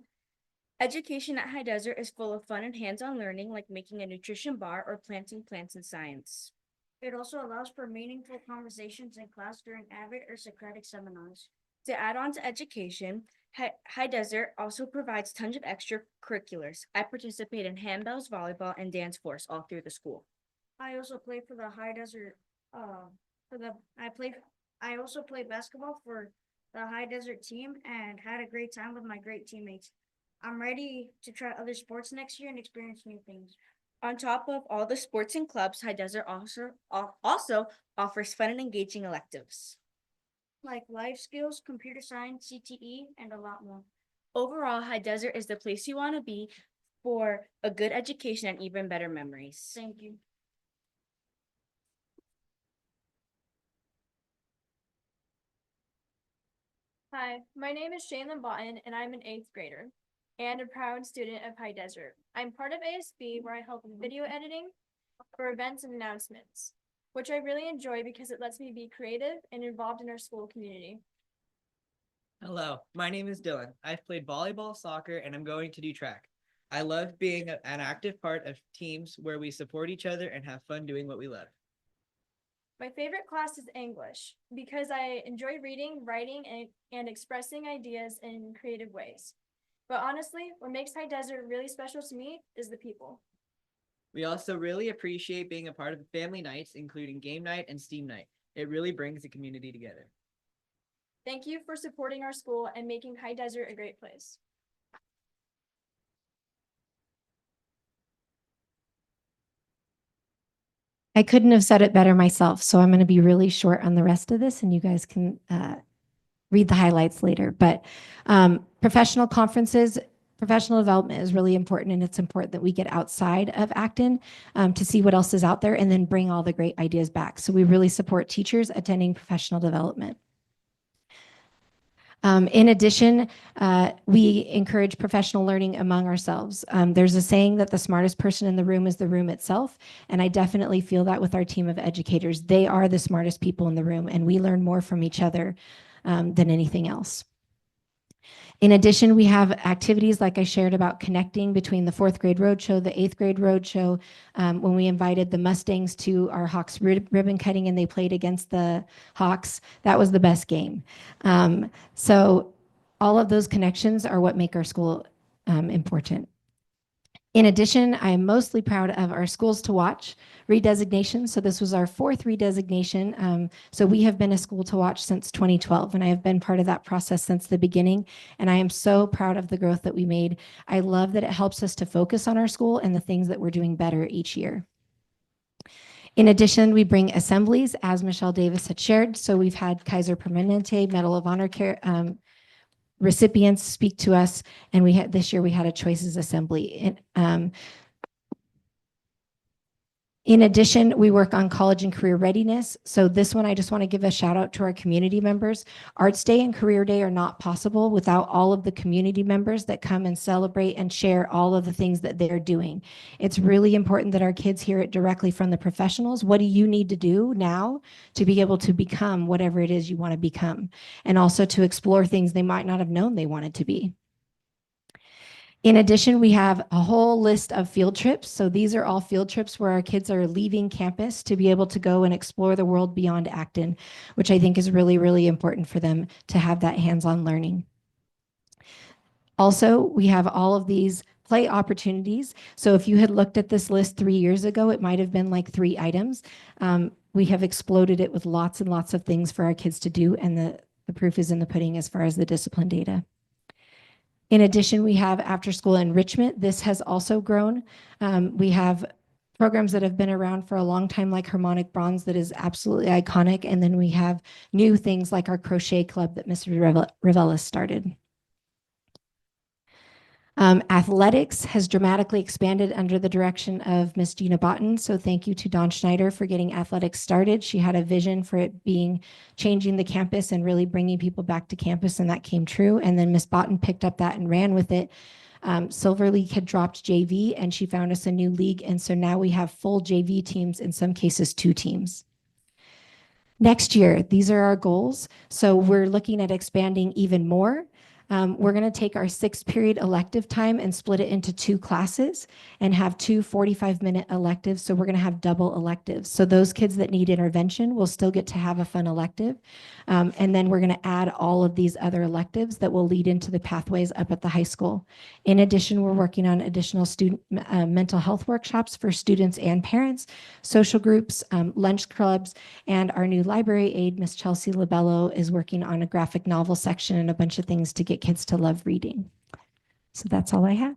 S11: Education at High Desert is full of fun and hands-on learning, like making a nutrition bar or planting plants in science. It also allows for meaningful conversations in class during AVID or Socratic seminars. To add on to education, High Desert also provides tons of extracurriculars. I participate in handbells, volleyball, and dance force all through the school.
S10: I also play for the High Desert. I also play basketball for the High Desert team and had a great time with my great teammates. I'm ready to try other sports next year and experience new things.
S11: On top of all the sports and clubs, High Desert also offers fun and engaging electives.
S10: Like life skills, computer science, CTE, and a lot more.
S11: Overall, High Desert is the place you want to be for a good education and even better memories.
S10: Thank you.
S12: Hi, my name is Shaylin Boughton, and I'm an 8th grader and a proud student of High Desert. I'm part of ASB, where I help with video editing for events and announcements, which I really enjoy because it lets me be creative and involved in our school community.
S13: Hello, my name is Dylan. I've played volleyball, soccer, and I'm going to do track. I love being an active part of teams where we support each other and have fun doing what we love.
S12: My favorite class is English because I enjoy reading, writing, and expressing ideas in creative ways. But honestly, what makes High Desert really special to me is the people.
S13: We also really appreciate being a part of the family nights, including game night and STEAM night. It really brings the community together.
S12: Thank you for supporting our school and making High Desert a great place.
S8: I couldn't have said it better myself, so I'm going to be really short on the rest of this, and you guys can read the highlights later. But professional conferences, professional development is really important, and it's important that we get outside of Acton to see what else is out there and then bring all the great ideas back. So we really support teachers attending professional development. In addition, we encourage professional learning among ourselves. There's a saying that the smartest person in the room is the room itself, and I definitely feel that with our team of educators. They are the smartest people in the room, and we learn more from each other than anything else. In addition, we have activities like I shared about connecting between the 4th grade roadshow, the 8th grade roadshow, when we invited the Mustangs to our Hawks ribbon cutting and they played against the Hawks. That was the best game. So all of those connections are what make our school important. In addition, I am mostly proud of our Schools to Watch redesignation. So this was our 4th redesignation. So we have been a school to watch since 2012, and I have been part of that process since the beginning. And I am so proud of the growth that we made. I love that it helps us to focus on our school and the things that we're doing better each year. In addition, we bring assemblies, as Michelle Davis had shared. So we've had Kaiser Permanente, Medal of Honor recipients speak to us, and this year we had a choices assembly. In addition, we work on college and career readiness. So this one, I just want to give a shout out to our community members. Arts Day and Career Day are not possible without all of the community members that come and celebrate and share all of the things that they're doing. It's really important that our kids hear it directly from the professionals. What do you need to do now to be able to become whatever it is you want to become? And also to explore things they might not have known they wanted to be. In addition, we have a whole list of field trips. So these are all field trips where our kids are leaving campus to be able to go and explore the world beyond Acton, which I think is really, really important for them to have that hands-on learning. Also, we have all of these play opportunities. So if you had looked at this list 3 years ago, it might have been like 3 items. We have exploded it with lots and lots of things for our kids to do, and the proof is in the pudding as far as the discipline data. In addition, we have after-school enrichment. This has also grown. We have programs that have been around for a long time, like Harmonic Bronze, that is absolutely iconic. And then we have new things like our crochet club that Mr. Rivella started. Athletics has dramatically expanded under the direction of Miss Gina Botten. So thank you to Dawn Schneider for getting athletics started. She had a vision for it being changing the campus and really bringing people back to campus, and that came true. And then Miss Botten picked up that and ran with it. Silver League had dropped JV, and she found us a new league. And so now we have full JV teams, in some cases 2 teams. Next year, these are our goals. So we're looking at expanding even more. We're going to take our 6th period elective time and split it into 2 classes and have 2 45-minute electives. So we're going to have double electives. So those kids that need intervention will still get to have a fun elective. And then we're going to add all of these other electives that will lead into the pathways up at the high school. In addition, we're working on additional student mental health workshops for students and parents, social groups, lunch clubs, and our new library aide, Miss Chelsea Labello, is working on a graphic novel section and a bunch of things to get kids to love reading. So that's all I have.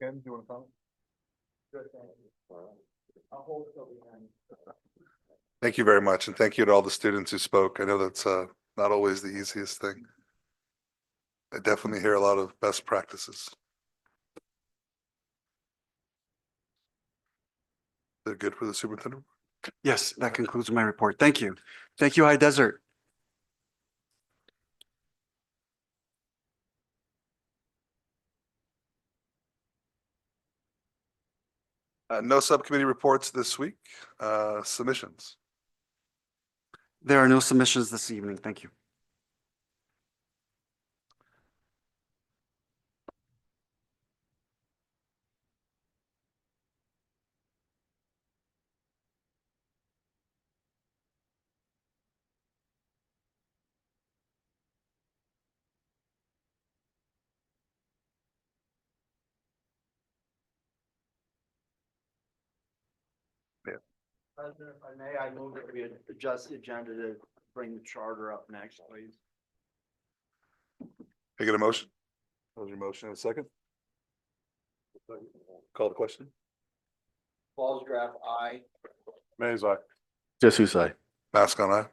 S1: Ken, do you want to comment? Thank you very much, and thank you to all the students who spoke. I know that's not always the easiest thing. I definitely hear a lot of best practices. They're good for the superintendent.
S4: Yes, that concludes my report. Thank you. Thank you, High Desert.
S1: No subcommittee reports this week. Submissions.
S4: There are no submissions this evening. Thank you.
S2: President, if I may, I move that we adjust the agenda to bring the charter up next, please.
S1: I get a motion? That was your motion in a second? Call the question.
S2: Falls Graph, aye.
S1: Mays, aye.
S14: Jesus, aye.
S1: Mask on aye.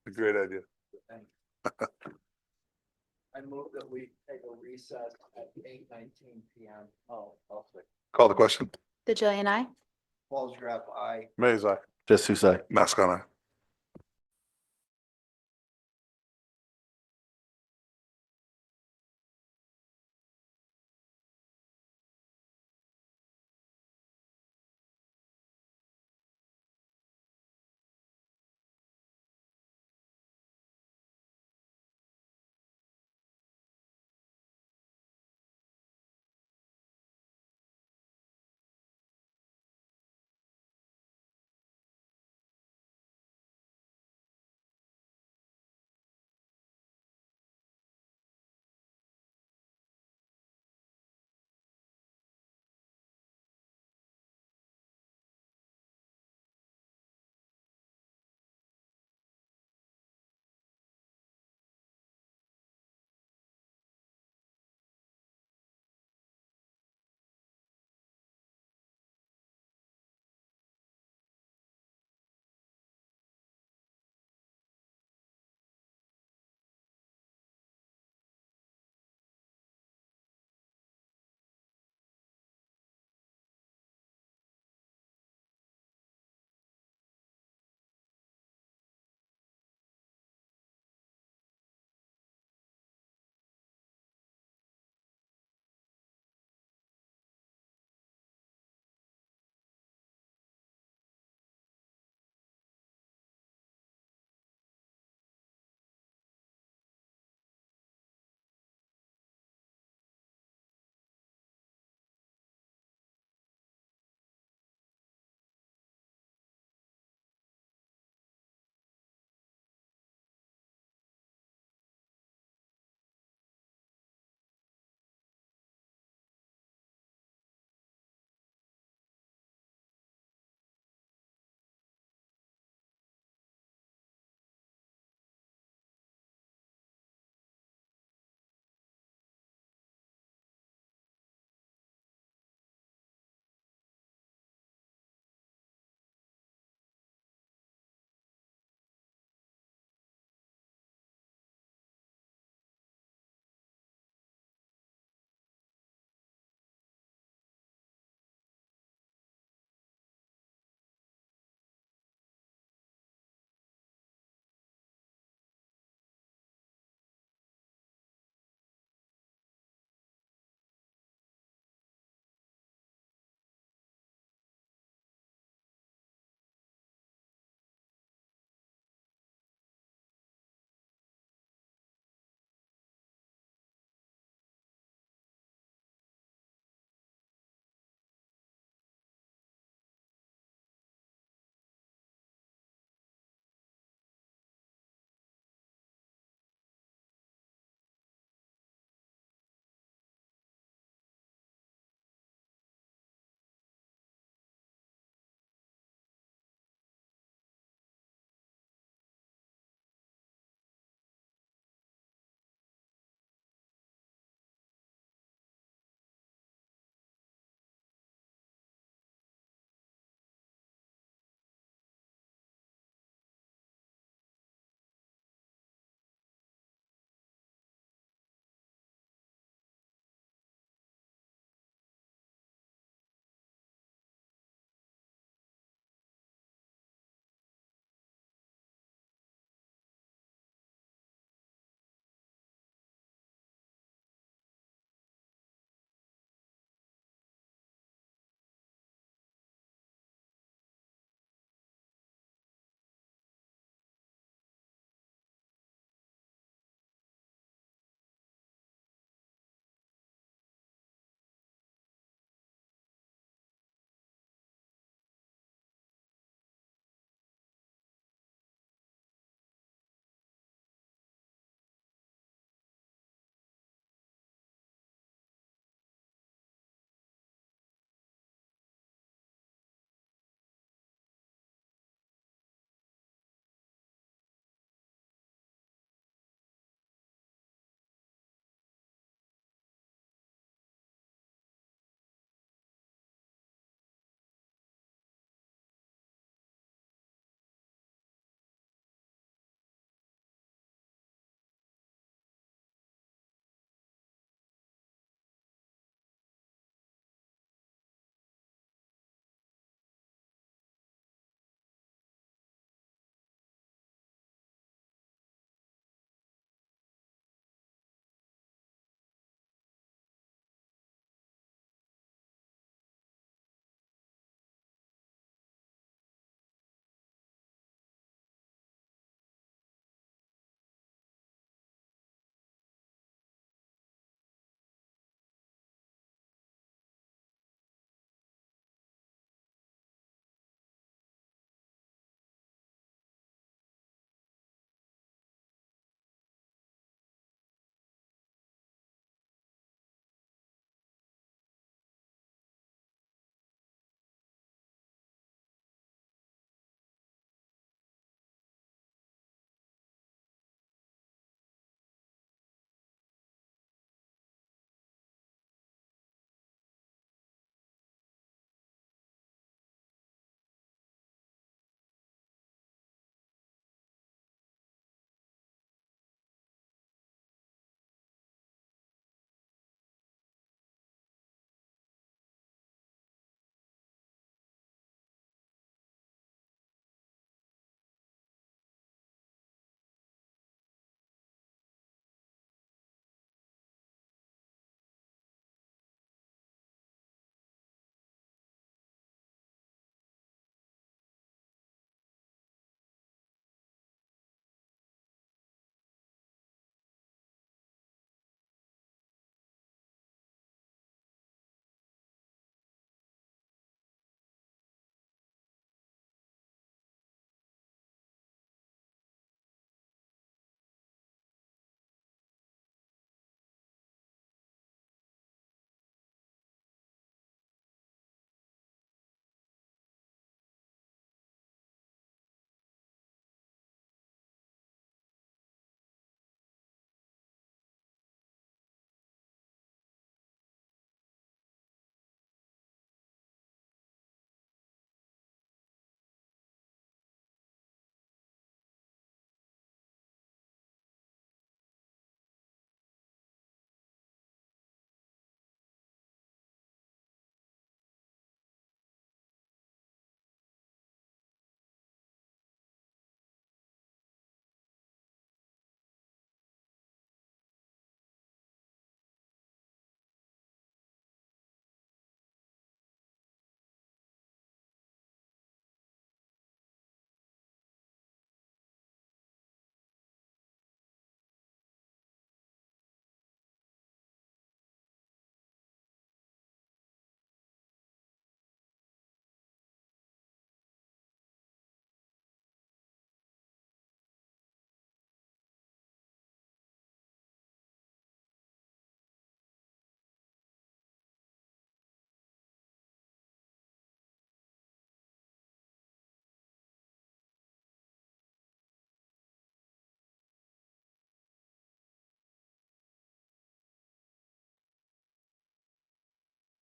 S1: A great idea.
S2: I move that we take a recess at 8:19 p.m. Oh, I'll say.
S1: Call the question.
S3: DeJillian, I.
S2: Falls Graph, aye.
S1: Mays, aye.
S14: Jesus, aye.
S1: Mask on aye.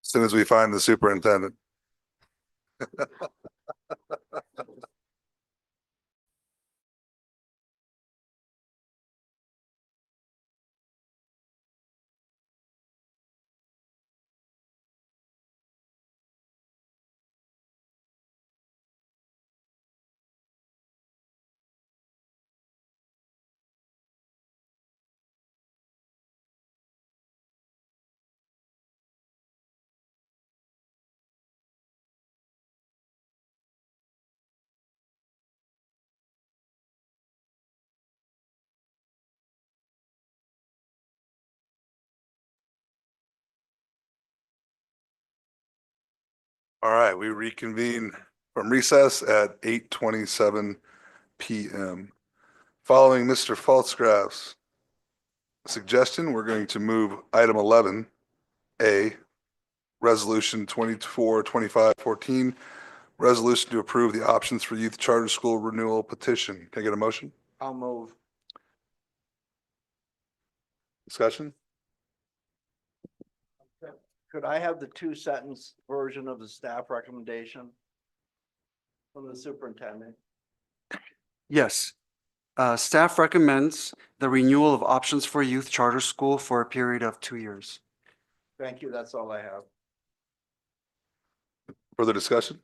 S1: As soon as we find the superintendent. All right, we reconvene from recess at 8:27 PM. Following Mr. Faltzgraff's suggestion, we're going to move item 11A, Resolution 24-25-14, resolution to approve the options for youth charter school renewal petition. Can I get a motion?
S2: I'll move.
S1: Discussion?
S2: Could I have the 2-sentence version of the staff recommendation from the superintendent?
S4: Yes. Staff recommends the renewal of options for youth charter school for a period of 2 years.
S2: Thank you. That's all I have.
S1: Further discussion?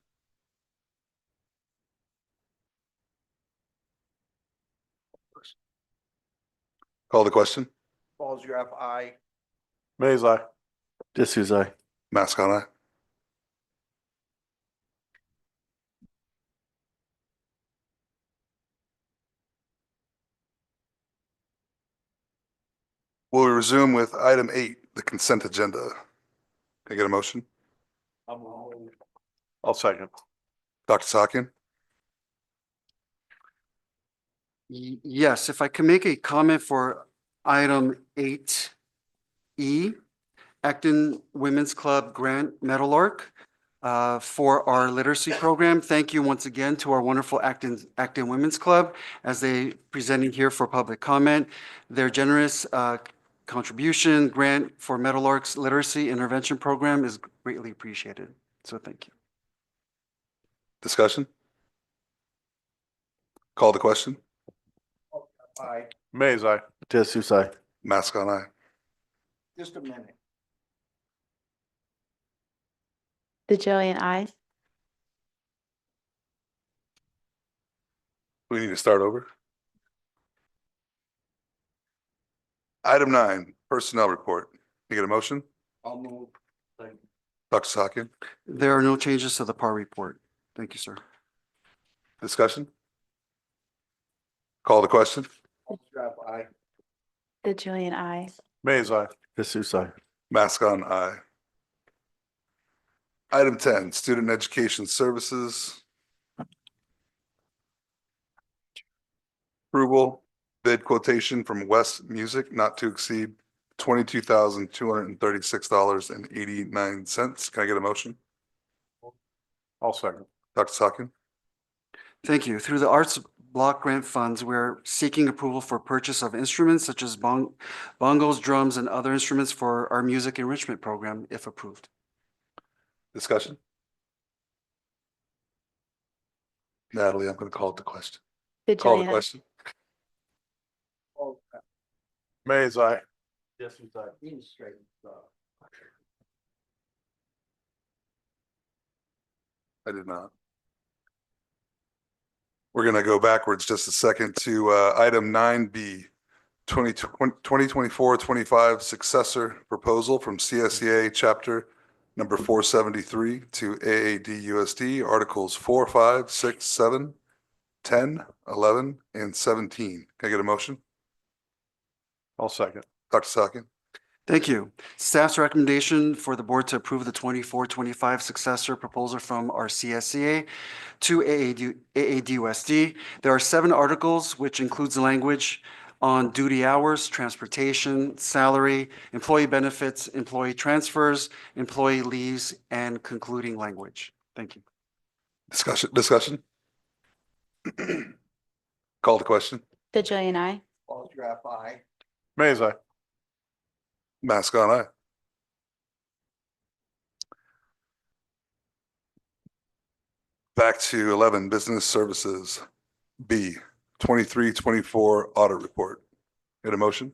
S1: Call the question.
S2: Falls-Graff, aye.
S1: Mays, aye.
S2: Disuse, aye.
S1: Mask on, aye. We'll resume with item 8, the consent agenda. Can I get a motion?
S2: I'll second.
S1: Dr. Sakian?
S4: Yes, if I can make a comment for item 8E, Acton Women's Club Grant Meadowlark for our literacy program. Thank you once again to our wonderful Acton Women's Club as they presenting here for public comment. Their generous contribution grant for Meadowlark's literacy intervention program is greatly appreciated. So thank you.
S1: Discussion? Call the question.
S2: Aye.
S1: Mays, aye.
S2: Disuse, aye.
S1: Mask on, aye.
S2: Just a minute.
S3: DeJillian, I.
S1: We need to start over. Item 9, personnel report. Can you get a motion?
S2: I'll move.
S1: Dr. Sakian?
S4: There are no changes to the PAR report. Thank you, sir.
S1: Discussion? Call the question.
S2: Falls-Graff, aye.
S3: DeJillian, I.
S1: Mays, aye.
S2: Disuse, aye.
S1: Mask on, aye. Item 10, student education services. Approval, bid quotation from West Music not to exceed $22,236.89. Can I get a motion?
S2: I'll second.
S1: Dr. Sakian?
S4: Thank you. Through the Arts Block Grant Funds, we're seeking approval for purchase of instruments such as bongos, drums, and other instruments for our music enrichment program, if approved.
S1: Discussion? Natalie, I'm going to call it the question. Call the
S3: DeJillian, I.
S1: question. Mays, aye.
S2: Disuse, aye. Being straight.
S1: I did not. We're going to go backwards just a second to item 9B, 2024-25 successor proposal from CSEA chapter number 473 to AAD-USD articles 4, 5, 6, 7, 10, 11, and 17. Can I get a motion?
S2: I'll second.
S1: Dr. Sakian?
S4: Thank you. Staff's recommendation for the board to approve the 24-25 successor proposal from our CSCA to AAD-USD. There are 7 articles, which includes the language on duty hours, transportation, salary, employee benefits, employee transfers, employee leaves, and concluding language. Thank you.
S1: Discussion? Call the question.
S3: DeJillian, I.
S2: Falls-Graff, aye.
S1: Mays, aye. Mask on, aye. back to 11, business services. B, 23-24 audit report. Get a motion?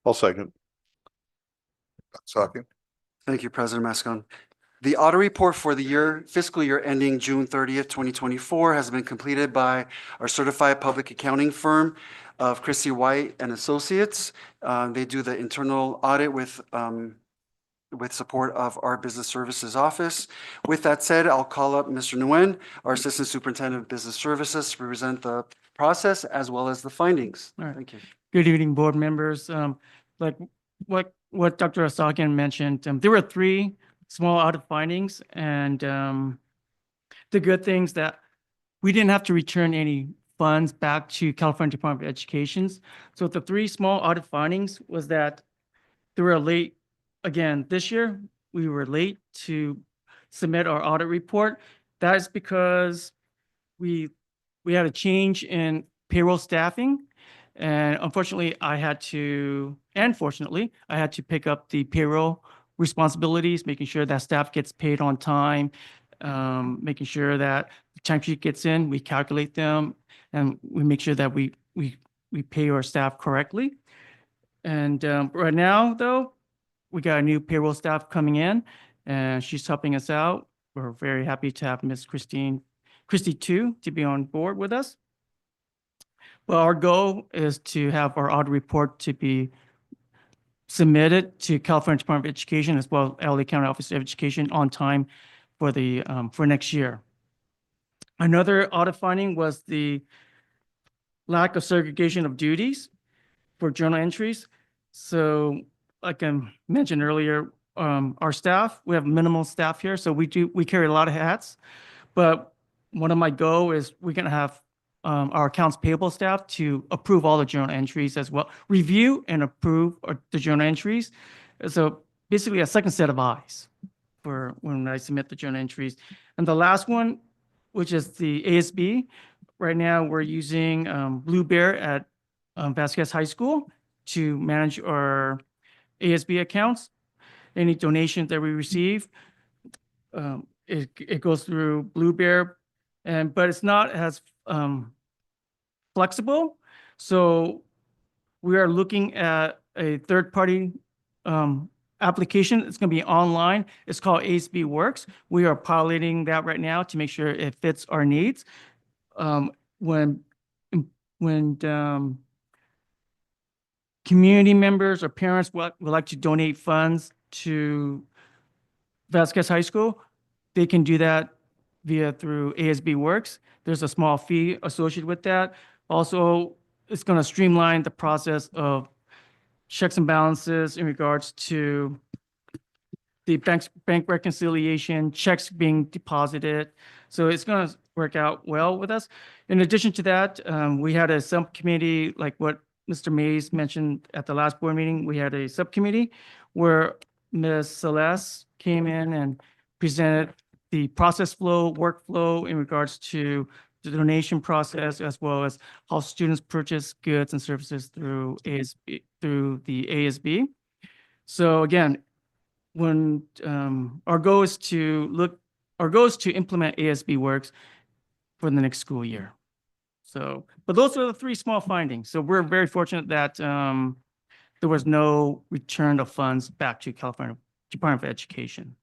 S14: I'll second.
S1: Talking.
S4: Thank you, President Mascon. The audit report for the fiscal year ending June 30th, 2024 has been completed by our certified public accounting firm of Christie White and Associates. They do the internal audit with support of our business services office. With that said, I'll call up Mr. Nguyen, our Assistant Superintendent of Business Services, to present the process as well as the findings.
S15: All right.
S4: Thank you.
S15: Good evening, board members. Like what Dr. Asakian mentioned, there were 3 small audit findings, and the good things that we didn't have to return any funds back to California Department of Education. So the 3 small audit findings was that they were late. Again, this year, we were late to submit our audit report. That is because we had a change in payroll staffing. And unfortunately, fortunately, I had to pick up the payroll responsibilities, making sure that staff gets paid on time, making sure that the timesheet gets in, we calculate them, and we make sure that we pay our staff correctly. And right now, though, we got a new payroll staff coming in, and she's helping us out. We're very happy to have Miss Christy too to be on board with us. Well, our goal is to have our audit report to be submitted to California Department of Education as well as LA County Office of Education on time for for next year. Another audit finding was the lack of segregation of duties for journal entries. So like I mentioned earlier, our staff, we have minimal staff here, so we carry a lot of hats. But one of my goals is we're going to have our accounts payable staff to approve all the journal entries as well, review and approve the journal entries. So basically a second set of eyes for when I submit the journal entries. And the last one, which is the ASB, right now we're using Blue Bear at Vasquez High School to manage our ASB accounts. Any donations that we receive, it goes through Blue Bear, but it's not as flexible. So we are looking at a third-party application. It's going to be online. It's called ASB Works. We are piloting that right now to make sure it fits our needs. When community members or parents would like to donate funds to Vasquez High School, they can do that through ASB Works. There's a small fee associated with that. Also, it's going to streamline the process of checks and balances in regards to the bank reconciliation, checks being deposited. So it's going to work out well with us. In addition to that, we had a subcommittee, like what Mr. Mays mentioned at the last board meeting. We had a subcommittee where Ms. Celeste came in and presented the process flow, workflow in regards to the donation process, as well as how students purchase goods and services through the ASB. So again, when our goal is to implement ASB Works for the next school year. So, but those are the 3 small findings. So we're very fortunate that there was no return of funds back to California Department of Education.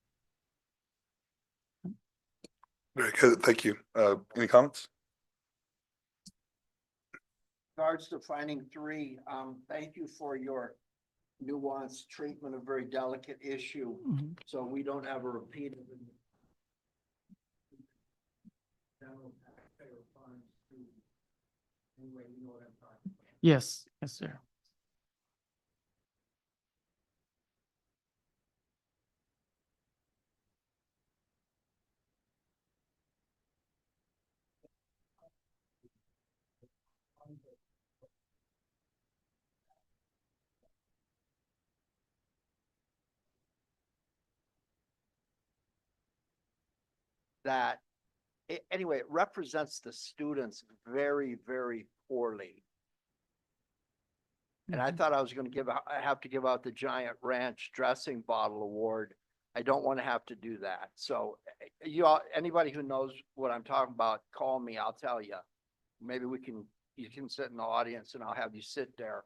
S1: Very good. Thank you. Any comments?
S2: Regards to finding 3, thank you for your nuanced treatment of very delicate issue.
S15: Mhm.
S2: So we don't have a repeat of it. Anyway, you know what I'm talking about.
S15: Yes, yes, sir.
S2: That anyway, it represents the students very, very poorly. And I thought I was going to I have to give out the Giant Ranch dressing bottle award I don't want to have to do that. So you all, anybody who knows what I'm talking about, call me, I'll tell you. Maybe you can sit in the audience and I'll have you sit there.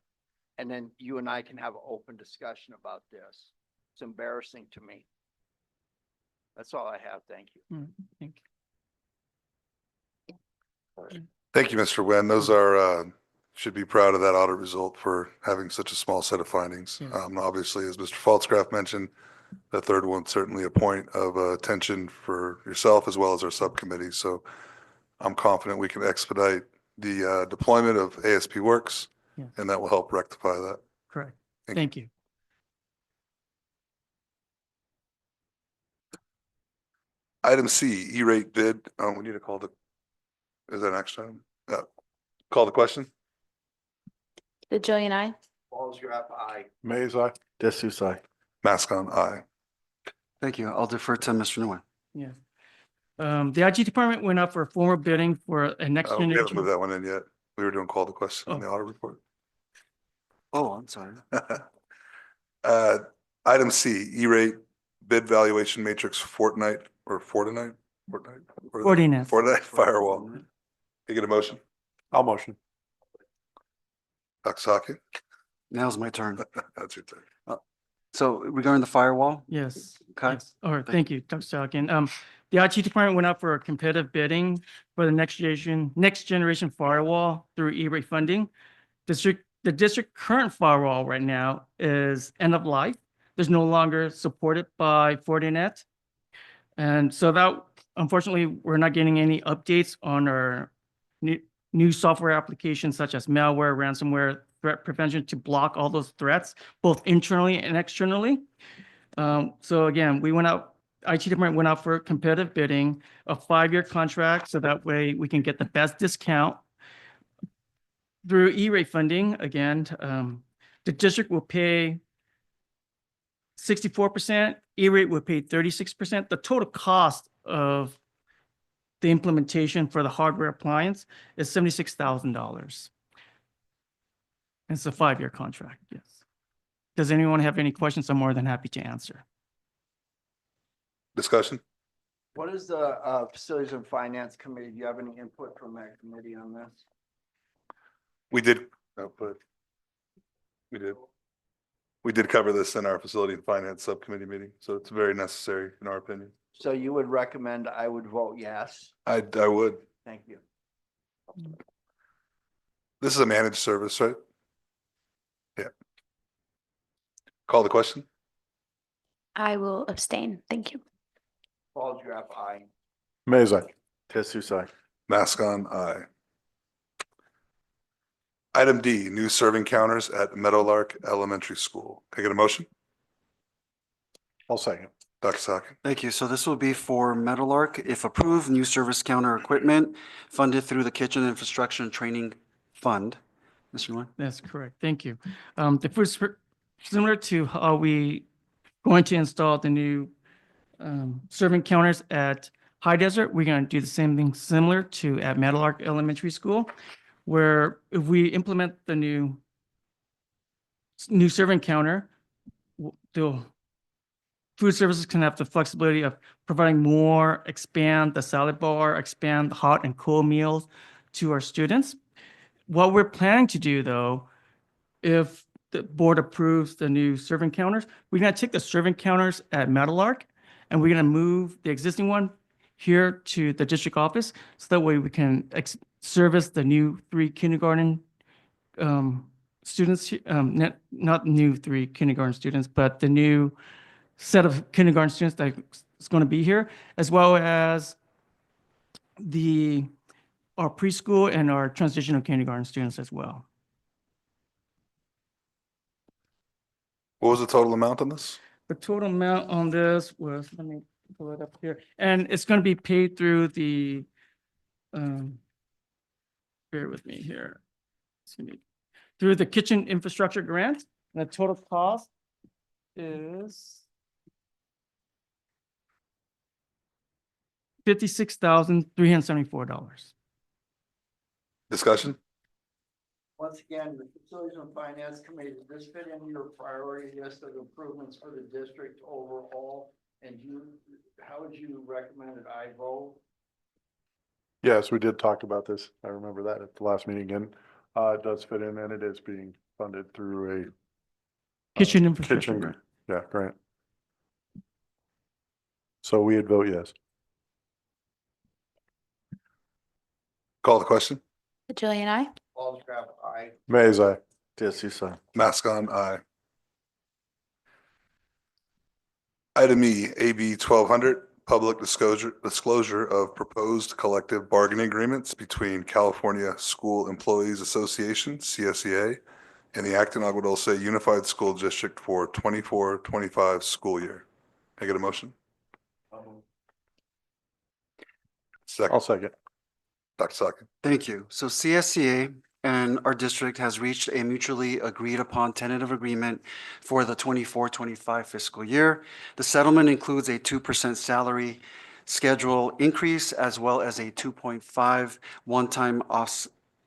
S2: And then you and I can have an open discussion about this. It's embarrassing to me. That's all I have. Thank you.
S15: Thank you.
S1: Thank you, Mr. Wen. Those are, should be proud of that audit result for having such a small set of findings.
S15: Yes.
S1: Obviously, as Mr. Faltzgraff mentioned, the third one's certainly a point of attention for yourself as well as our subcommittee. So I'm confident we can expedite the deployment of ASP Works,
S15: Yes.
S1: and that will help rectify that.
S15: Correct.
S1: Thank
S15: Thank you.
S1: Item C, E-rate bid. We need to call is that next time? Call the question?
S3: DeJillian, I.
S2: Falls-Graf, aye.
S1: Mays, aye. Dessous, aye. Mask on, aye.
S4: Thank you. I'll defer to Mr. Nguyen.
S15: Yes. The IT department went up for formal bidding for a next
S1: We haven't
S15: generation.
S1: moved that one in yet. We were doing call the question on the audit report.
S4: Oh, I'm sorry.
S1: Item C, E-rate bid valuation matrix Fortnite.
S15: Fortinet.
S1: Fortnite firewall. Can you get a motion? I'll motion. Dr. Saki,
S4: Now's my turn.
S1: that's your turn.
S4: So regarding the firewall,
S15: Yes.
S4: Okay.
S15: Yes. All right. Thank you, Dr. Salkin. The IT department went up for a competitive bidding for the next generation firewall through E-rate funding. The district current firewall right now is end of life. There's no longer supported by Fortinet. And so that, unfortunately, we're not getting any updates on our new software applications such as malware, ransomware, threat prevention to block all those threats, both internally and externally. So again, IT department went out for competitive bidding, a 5-year contract, so that way we can get the best discount. Through E-rate funding, again, the district will pay 64%, E-rate will pay 36%. The total cost of the implementation for the hardware appliance is $76,000. It's a 5-year contract, yes. Does anyone have any questions? I'm more than happy to answer.
S1: Discussion?
S2: What is the Facilities and Finance Committee? Do you have any input from that committee on this?
S1: We did cover this in our Facility and Finance Subcommittee meeting, so it's very necessary in our opinion.
S2: So you would recommend I would vote yes?
S1: I would.
S2: Thank you.
S1: This is a managed service, right? Yeah. Call the question?
S3: I will abstain. Thank you.
S2: Falls-Graf, aye.
S1: Mays, aye. Dessous, aye. Mask on, aye. Item D, new serving counters at Meadowlark Elementary School. Can I get a motion? I'll second. Dr. Saki.
S4: thank you. So this will be for Meadowlark. If approved, new service counter equipment funded through the Kitchen Infrastructure and Training Fund. Mr. Nguyen?
S15: That's correct. Thank you. The first, similar to how we going to install the new serving counters at High Desert, we're going to do the same thing similar to at Meadowlark Elementary School, where if we implement the new serving counter, the food services can have the flexibility of providing more, expand the salad bar, expand the hot and cool meals to our students. What we're planning to do, though, if the board approves the new serving counters, we're going to take the serving counters at Meadowlark and we're going to move the existing one here to the district office, so that way we can service the new 3 kindergarten students, not new 3 kindergarten students, but the new set of kindergarten students that is going to be here, as well as our preschool and our transitional kindergarten students as well.
S1: What was the total amount on this?
S15: The total amount on this was, let me pull it up here, and it's going to be paid through the, bear with me here. It's gonna be through the kitchen infrastructure grant. And the total cost is $56,374.
S1: Discussion?
S2: Once again, the Facilities and Finance Committee, does this fit into your priority list of improvements for the district overall? And how would you recommend that I vote?
S14: Yes, we did talk about this. I remember that at the last meeting again. It does fit in and it is being funded through a
S15: Kitchen infrastructure
S14: kitchen,
S15: grant.
S14: yeah, grant. So we'd vote yes.
S1: Call the question.
S3: Jillian, I.
S2: Paul's graph, aye.
S14: Mays, I. Yes, you say.
S1: Mask on, aye. Item E, AB 1200, public disclosure of proposed collective bargaining agreements between California School Employees Association, CSEA, and the Acton Agua Dulce Unified School District for 24-25 school year. Can I get a motion?
S14: I'll
S1: Second,
S14: second.
S1: Dr. Sakin.
S4: Thank you. So CSCA and our district has reached a mutually agreed upon tentative agreement for the 24-25 fiscal year. The settlement includes a 2% salary schedule increase as well as a 2.5 one-time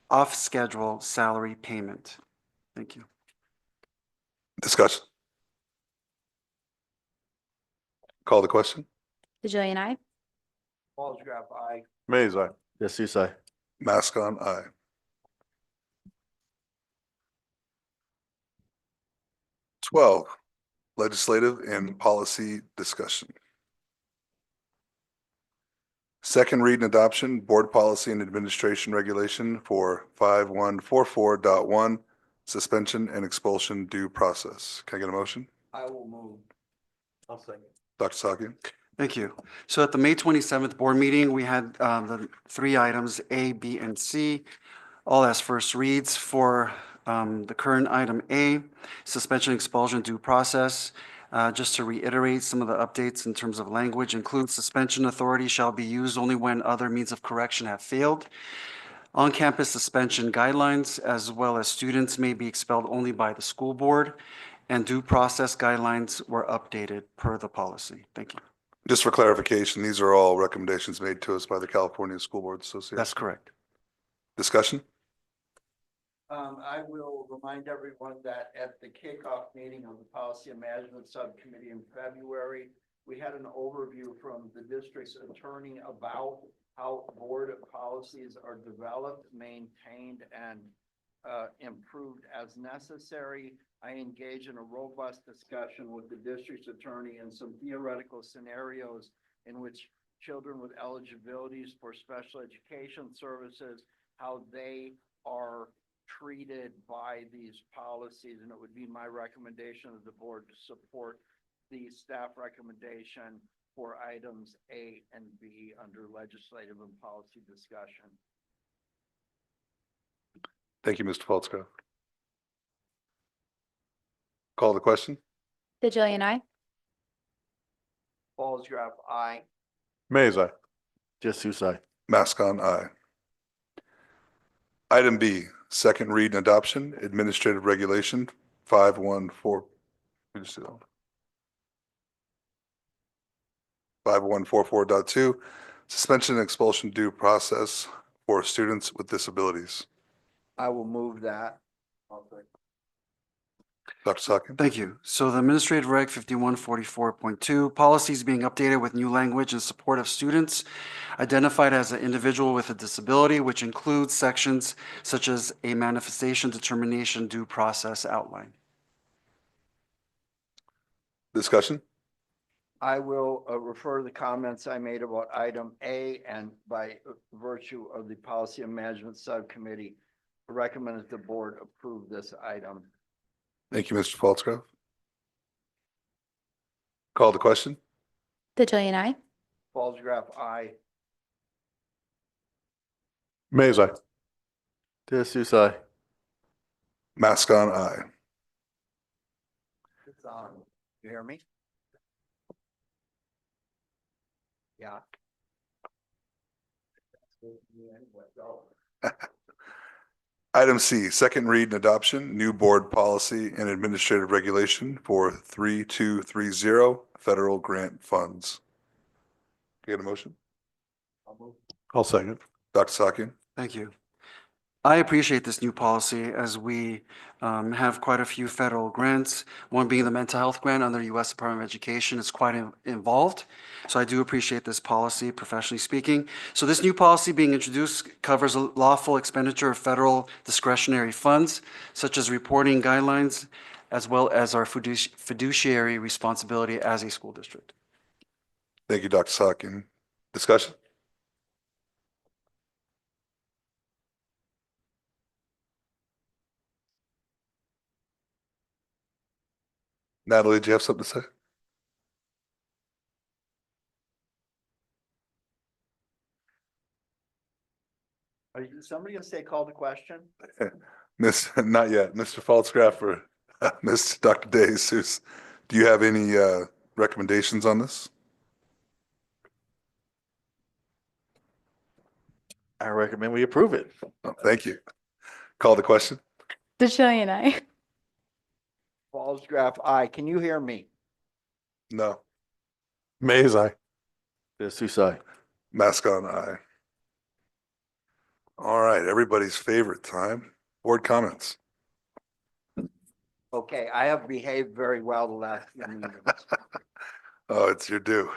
S4: off-schedule salary payment. Thank you.
S1: Discussion. Call the question.
S3: Jillian, I.
S2: Paul's graph, aye.
S14: Mays, I. Yes, you say.
S1: Mask on, aye. Twelve, legislative and policy discussion. Second read and adoption, board policy and administration regulation for 5144.1, suspension and expulsion due process. Can I get a motion?
S2: I will move.
S14: I'll second.
S1: Dr. Sakian.
S4: Thank you. So at the May 27th board meeting, we had the three items, A, B, and C, all as first reads. For the current item A, suspension, expulsion, due process. Just to reiterate, some of the updates in terms of language include suspension authority shall be used only when other means of correction have failed. On-campus suspension guidelines, as well as students may be expelled only by the school board, and due process guidelines were updated per the policy. Thank you.
S1: Just for clarification, these are all recommendations made to us by the California School Board Association.
S4: That's correct.
S1: Discussion?
S2: I will remind everyone that at the kickoff meeting of the Policy and Management Subcommittee in February, we had an overview from the district's attorney about how board policies are developed, maintained, and improved as necessary. I engage in a robust discussion with the district's attorney and some theoretical scenarios in which children with eligibilities for special education services, how they are treated by these policies. And it would be my recommendation of the board to support the staff recommendation for items A and B under legislative and policy discussion.
S1: Thank you, Mr. Foltzko. Call the question.
S3: Jillian, I.
S2: Paul's graph, aye.
S14: Mays, I. Yes, you say.
S1: Mask on, aye. Item B, second read and adoption, administrative regulation 514. We just did that. 5144.2, suspension and expulsion due process for students with disabilities.
S2: I will move that.
S1: Dr. Sakin.
S4: Thank you. So the Administrative Reg 5144.2, policies being updated with new language in support of students identified as an individual with a disability, which includes sections such as a manifestation determination due process outline.
S1: Discussion?
S2: I will refer the comments I made about item A, and by virtue of the Policy and Management Subcommittee, recommend that the board approve this item.
S1: Thank you, Mr. Foltzko. Call the question.
S3: Jillian, I.
S2: Paul's graph, aye.
S14: Mays, I. Yes, you say.
S1: Mask on, aye.
S2: It's on. You hear me? Yeah.
S1: Item C, second read and adoption, new board policy and administrative regulation for 3230 federal grant funds. You get a motion?
S14: I'll second.
S1: Dr. Sakian.
S4: Thank you. I appreciate this new policy as we have quite a few federal grants, one being the mental health grant under the U.S. Department of Education. It's quite involved. So I do appreciate this policy, professionally speaking. So this new policy being introduced covers a lawful expenditure of federal discretionary funds, such as reporting guidelines, as well as our fiduciary responsibility as a school district.
S1: Thank you, Dr. Sakin. Discussion? Natalie, do you have something to say?
S2: Somebody gonna say call the question?
S1: Not yet. Mr. Faltzgraff or Ms. Dr. DeJesus, do you have any recommendations on this?
S16: I recommend we approve it.
S1: Oh, thank you. Call the question?
S3: DeChillian, aye.
S2: Fallsgraph, aye. Can you hear me?
S1: No.
S14: Mays, aye.
S16: DeSouza, aye.
S1: Mascon, aye. All right, everybody's favorite time, board comments.
S2: Okay, I have behaved very well the last few meetings.
S1: Oh, it's your due.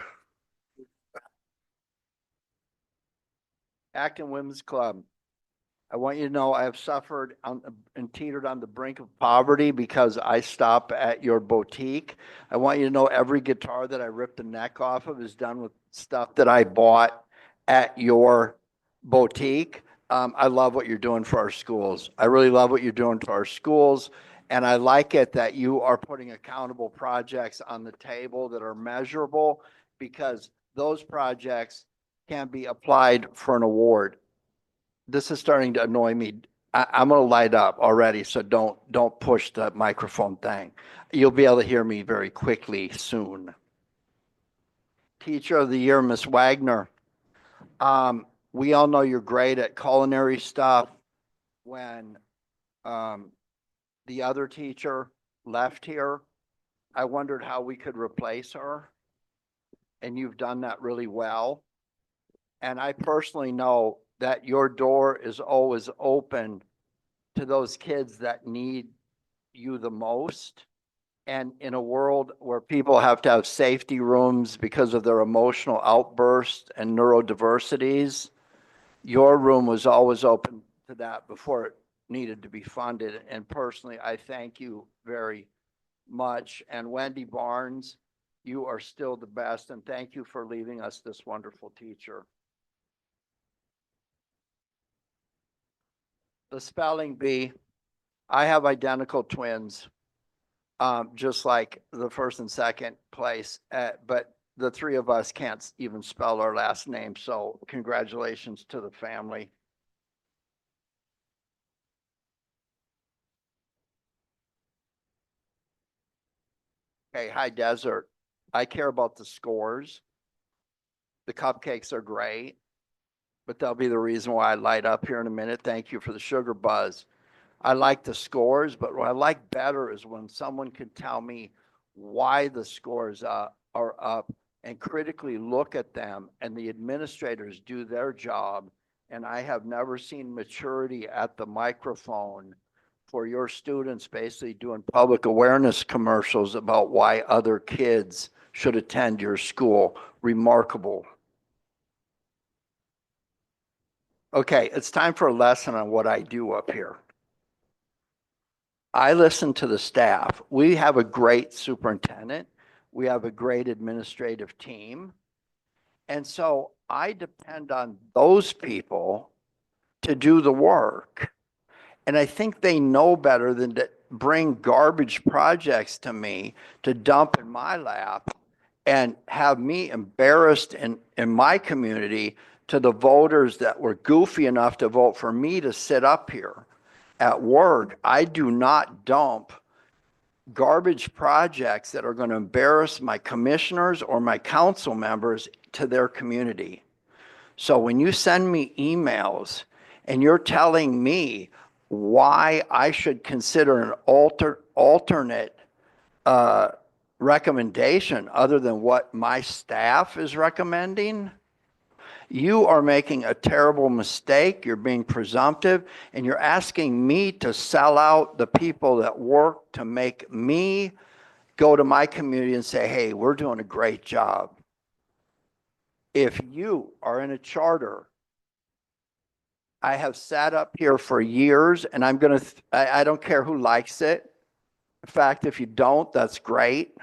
S2: Acton Women's Club. I want you to know I have suffered and teetered on the brink of poverty because I stop at your boutique. I want you to know every guitar that I ripped the neck off of is done with stuff that I bought at your boutique. I love what you're doing for our schools. I really love what you're doing for our schools. And I like it that you are putting accountable projects on the table that are measurable, because those projects can be applied for an award. This is starting to annoy me. I'm gonna light up already, so don't push the microphone thing. You'll be able to hear me very quickly soon. Teacher of the Year, Miss Wagner. We all know you're great at culinary stuff. When the other teacher left here, I wondered how we could replace her. And you've done that really well. And I personally know that your door is always open to those kids that need you the most. And in a world where people have to have safety rooms because of their emotional outbursts and neurodiversities, your room was always open to that before it needed to be funded. And personally, I thank you very much. And Wendy Barnes, you are still the best. And thank you for leaving us this wonderful teacher. The spelling bee, I have identical twins, just like the first and second place, but the three of us can't even spell our last name, so congratulations to the family. Okay, High Desert, I care about the scores. The cupcakes are great, but they'll be the reason why I light up here in a minute. Thank you for the sugar buzz. I like the scores, but what I like better is when someone can tell me why the scores are up and critically look at them, and the administrators do their job. And I have never seen maturity at the microphone for your students basically doing public awareness commercials about why other kids should attend your school. Remarkable. Okay, it's time for a lesson on what I do up here. I listen to the staff. We have a great superintendent. We have a great administrative team. And so I depend on those people to do the work. And I think they know better than to bring garbage projects to me to dump in my lap and have me embarrassed in my community to the voters that were goofy enough to vote for me to sit up here. At work, I do not dump garbage projects that are going to embarrass my commissioners or my council members to their community. So when you send me emails and you're telling me why I should consider an alternate recommendation other than what my staff is recommending, You are making a terrible mistake. You're being presumptive, and you're asking me to sell out the people that work to make me go to my community and say, hey, we're doing a great job. If you are in a charter, I have sat up here for years, and I'm going to, I don't care who likes it. In fact, if you don't, that's great.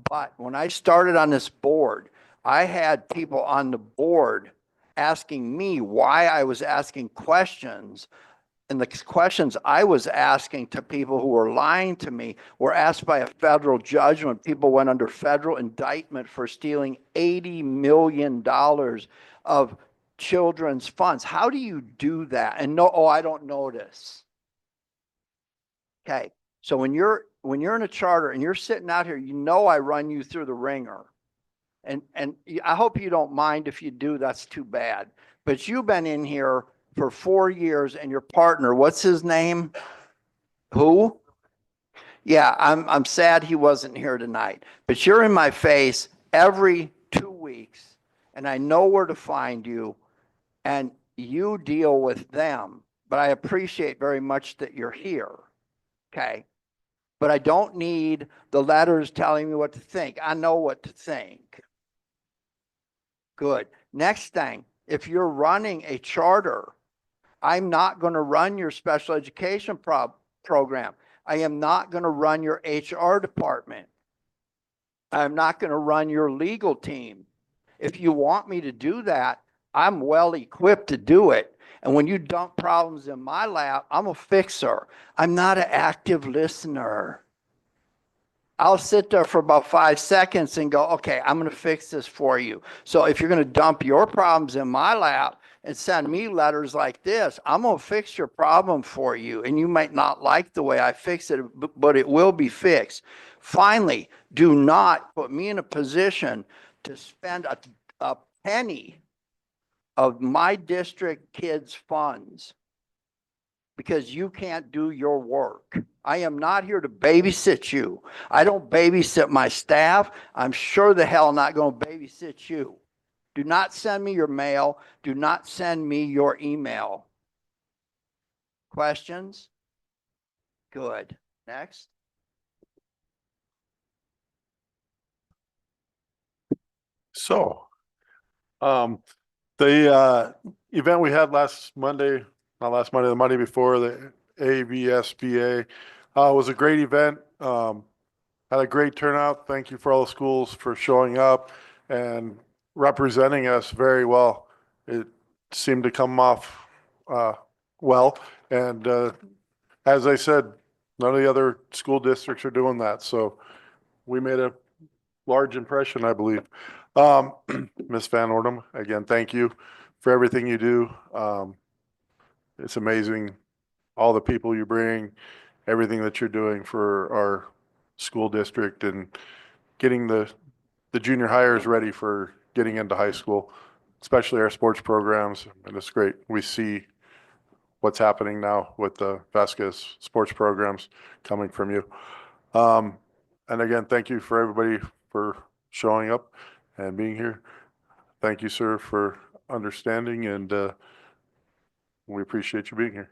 S2: But when I started on this board, I had people on the board asking me why I was asking questions. And the questions I was asking to people who were lying to me were asked by a federal judge when people went under federal indictment for stealing $80 million of children's funds. How do you do that? And no, oh, I don't notice. Okay. So when you're in a charter and you're sitting out here, you know I run you through the ringer. And I hope you don't mind. If you do, that's too bad. But you've been in here for 4 years, and your partner, what's his name? Who? Yeah, I'm sad he wasn't here tonight. But you're in my face every 2 weeks, and I know where to find you, and you deal with them. But I appreciate very much that you're here. Okay. But I don't need the letters telling me what to think. I know what to think. Good. Next thing, if you're running a charter, I'm not going to run your special education program. I am not going to run your HR department. I'm not going to run your legal team. If you want me to do that, I'm well equipped to do it. And when you dump problems in my lap, I'm a fixer. I'm not an active listener. I'll sit there for about 5 seconds and go, okay, I'm going to fix this for you. So if you're going to dump your problems in my lap and send me letters like this, I'm going to fix your problem for you. And you might not like the way I fix it, but it will be fixed. Finally, do not put me in a position to spend a penny of my district kids' funds because you can't do your work. I am not here to babysit you. I don't babysit my staff. I'm sure the hell not going to babysit you. Do not send me your mail. Do not send me your email. Questions? Good. Next.
S14: So, the event we had last Monday, not last Monday, the Monday before, the AVSBA, was a great event. Had a great turnout. Thank you for all the schools for showing up and representing us very well. It seemed to come off well. And as I said, none of the other school districts are doing that. So we made a large impression, I believe. Ms. Van Ordem, again, thank you for everything you do. It's amazing, all the people you bring, everything that you're doing for our school district and getting the junior hires ready for getting into high school, especially our sports programs. And it's great. We see what's happening now with the Vasquez sports programs coming from you. And again, thank you for everybody for showing up and being here. Thank you, sir, for understanding, and we appreciate you being here.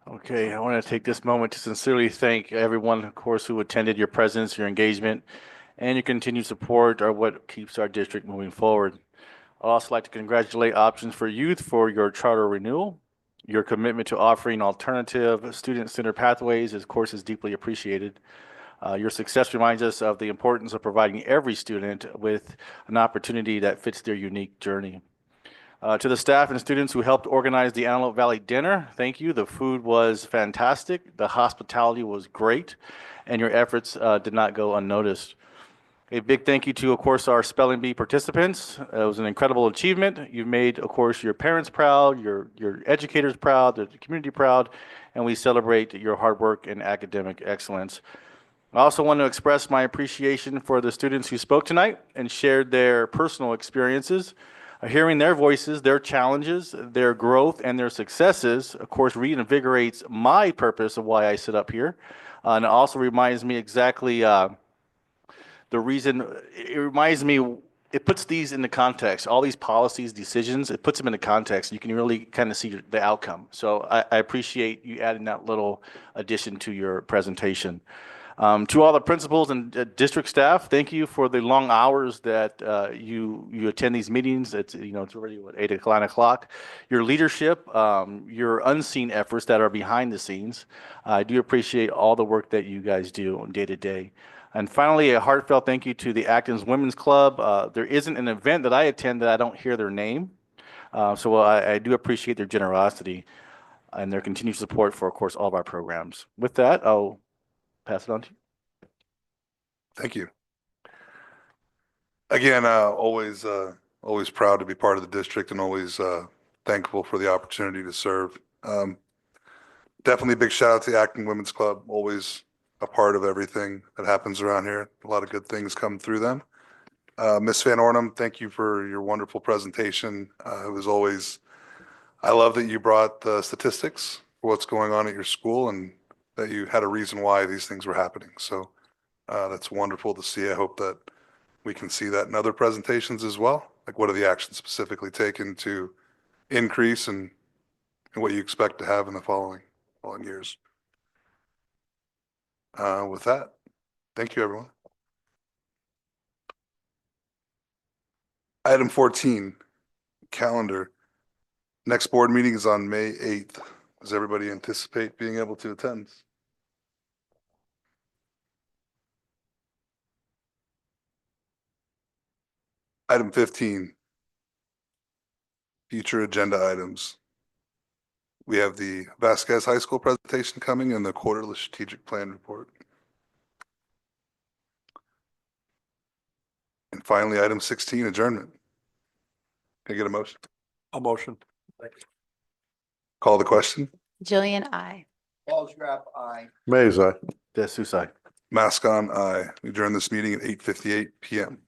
S16: Okay, I want to take this moment to sincerely thank everyone, of course, who attended. Your presence, your engagement, and your continued support are what keeps our district moving forward. I'd also like to congratulate Options for Youth for your charter renewal. Your commitment to offering alternative student-centered pathways, of course, is deeply appreciated. Your success reminds us of the importance of providing every student with an opportunity that fits their unique journey. To the staff and students who helped organize the Antelope Valley Dinner, thank you. The food was fantastic. The hospitality was great, and your efforts did not go unnoticed. A big thank you to, of course, our spelling bee participants. It was an incredible achievement. You've made, of course, your parents proud, your educators proud, the community proud, and we celebrate your hard work and academic excellence. I also want to express my appreciation for the students who spoke tonight and shared their personal experiences. Hearing their voices, their challenges, their growth, and their successes, of course, reinvigorates my purpose of why I sit up here. And it also reminds me exactly it reminds me it puts these into context, all these policies, decisions, it puts them into context. You can really kind of see the outcome. So I appreciate you adding that little addition to your presentation. To all the principals and district staff, thank you for the long hours that you attend these meetings. It's it's already what, 8 o'clock, 9 o'clock. Your leadership, your unseen efforts that are behind the scenes. I do appreciate all the work that you guys do on day to day. And finally, a heartfelt thank you to the Acton Women's Club. There isn't an event that I attend that I don't hear their name. So I do appreciate their generosity and their continued support for, of course, all of our programs. With that, I'll pass it on to you.
S1: Thank you. Again, always proud to be part of the district and always thankful for the opportunity to serve. Definitely a big shout out to the Acton Women's Club, always a part of everything that happens around here. A lot of good things come through them. Ms. Van Ornum, thank you for your wonderful presentation. It was always, I love that you brought the statistics for what's going on at your school and that you had a reason why these things were happening. So that's wonderful to see. I hope that we can see that in other presentations as well. Like what are the actions specifically taken to increase and what you expect to have in the following years. With that, thank you, everyone. Item 14, calendar. Next board meeting is on May 8th. Does everybody anticipate being able to attend? Item 15, future agenda items. We have the Vasquez High School presentation coming and the quarterly strategic plan report. And finally, item 16, adjournment. Can I get a motion?
S14: A motion.
S1: Call the question.
S3: Jillian, I.
S2: Paul Scrap, aye.
S14: Mays, aye.
S16: That's Susai.
S1: Mask on, aye. We adjourn this meeting at 8:58 PM.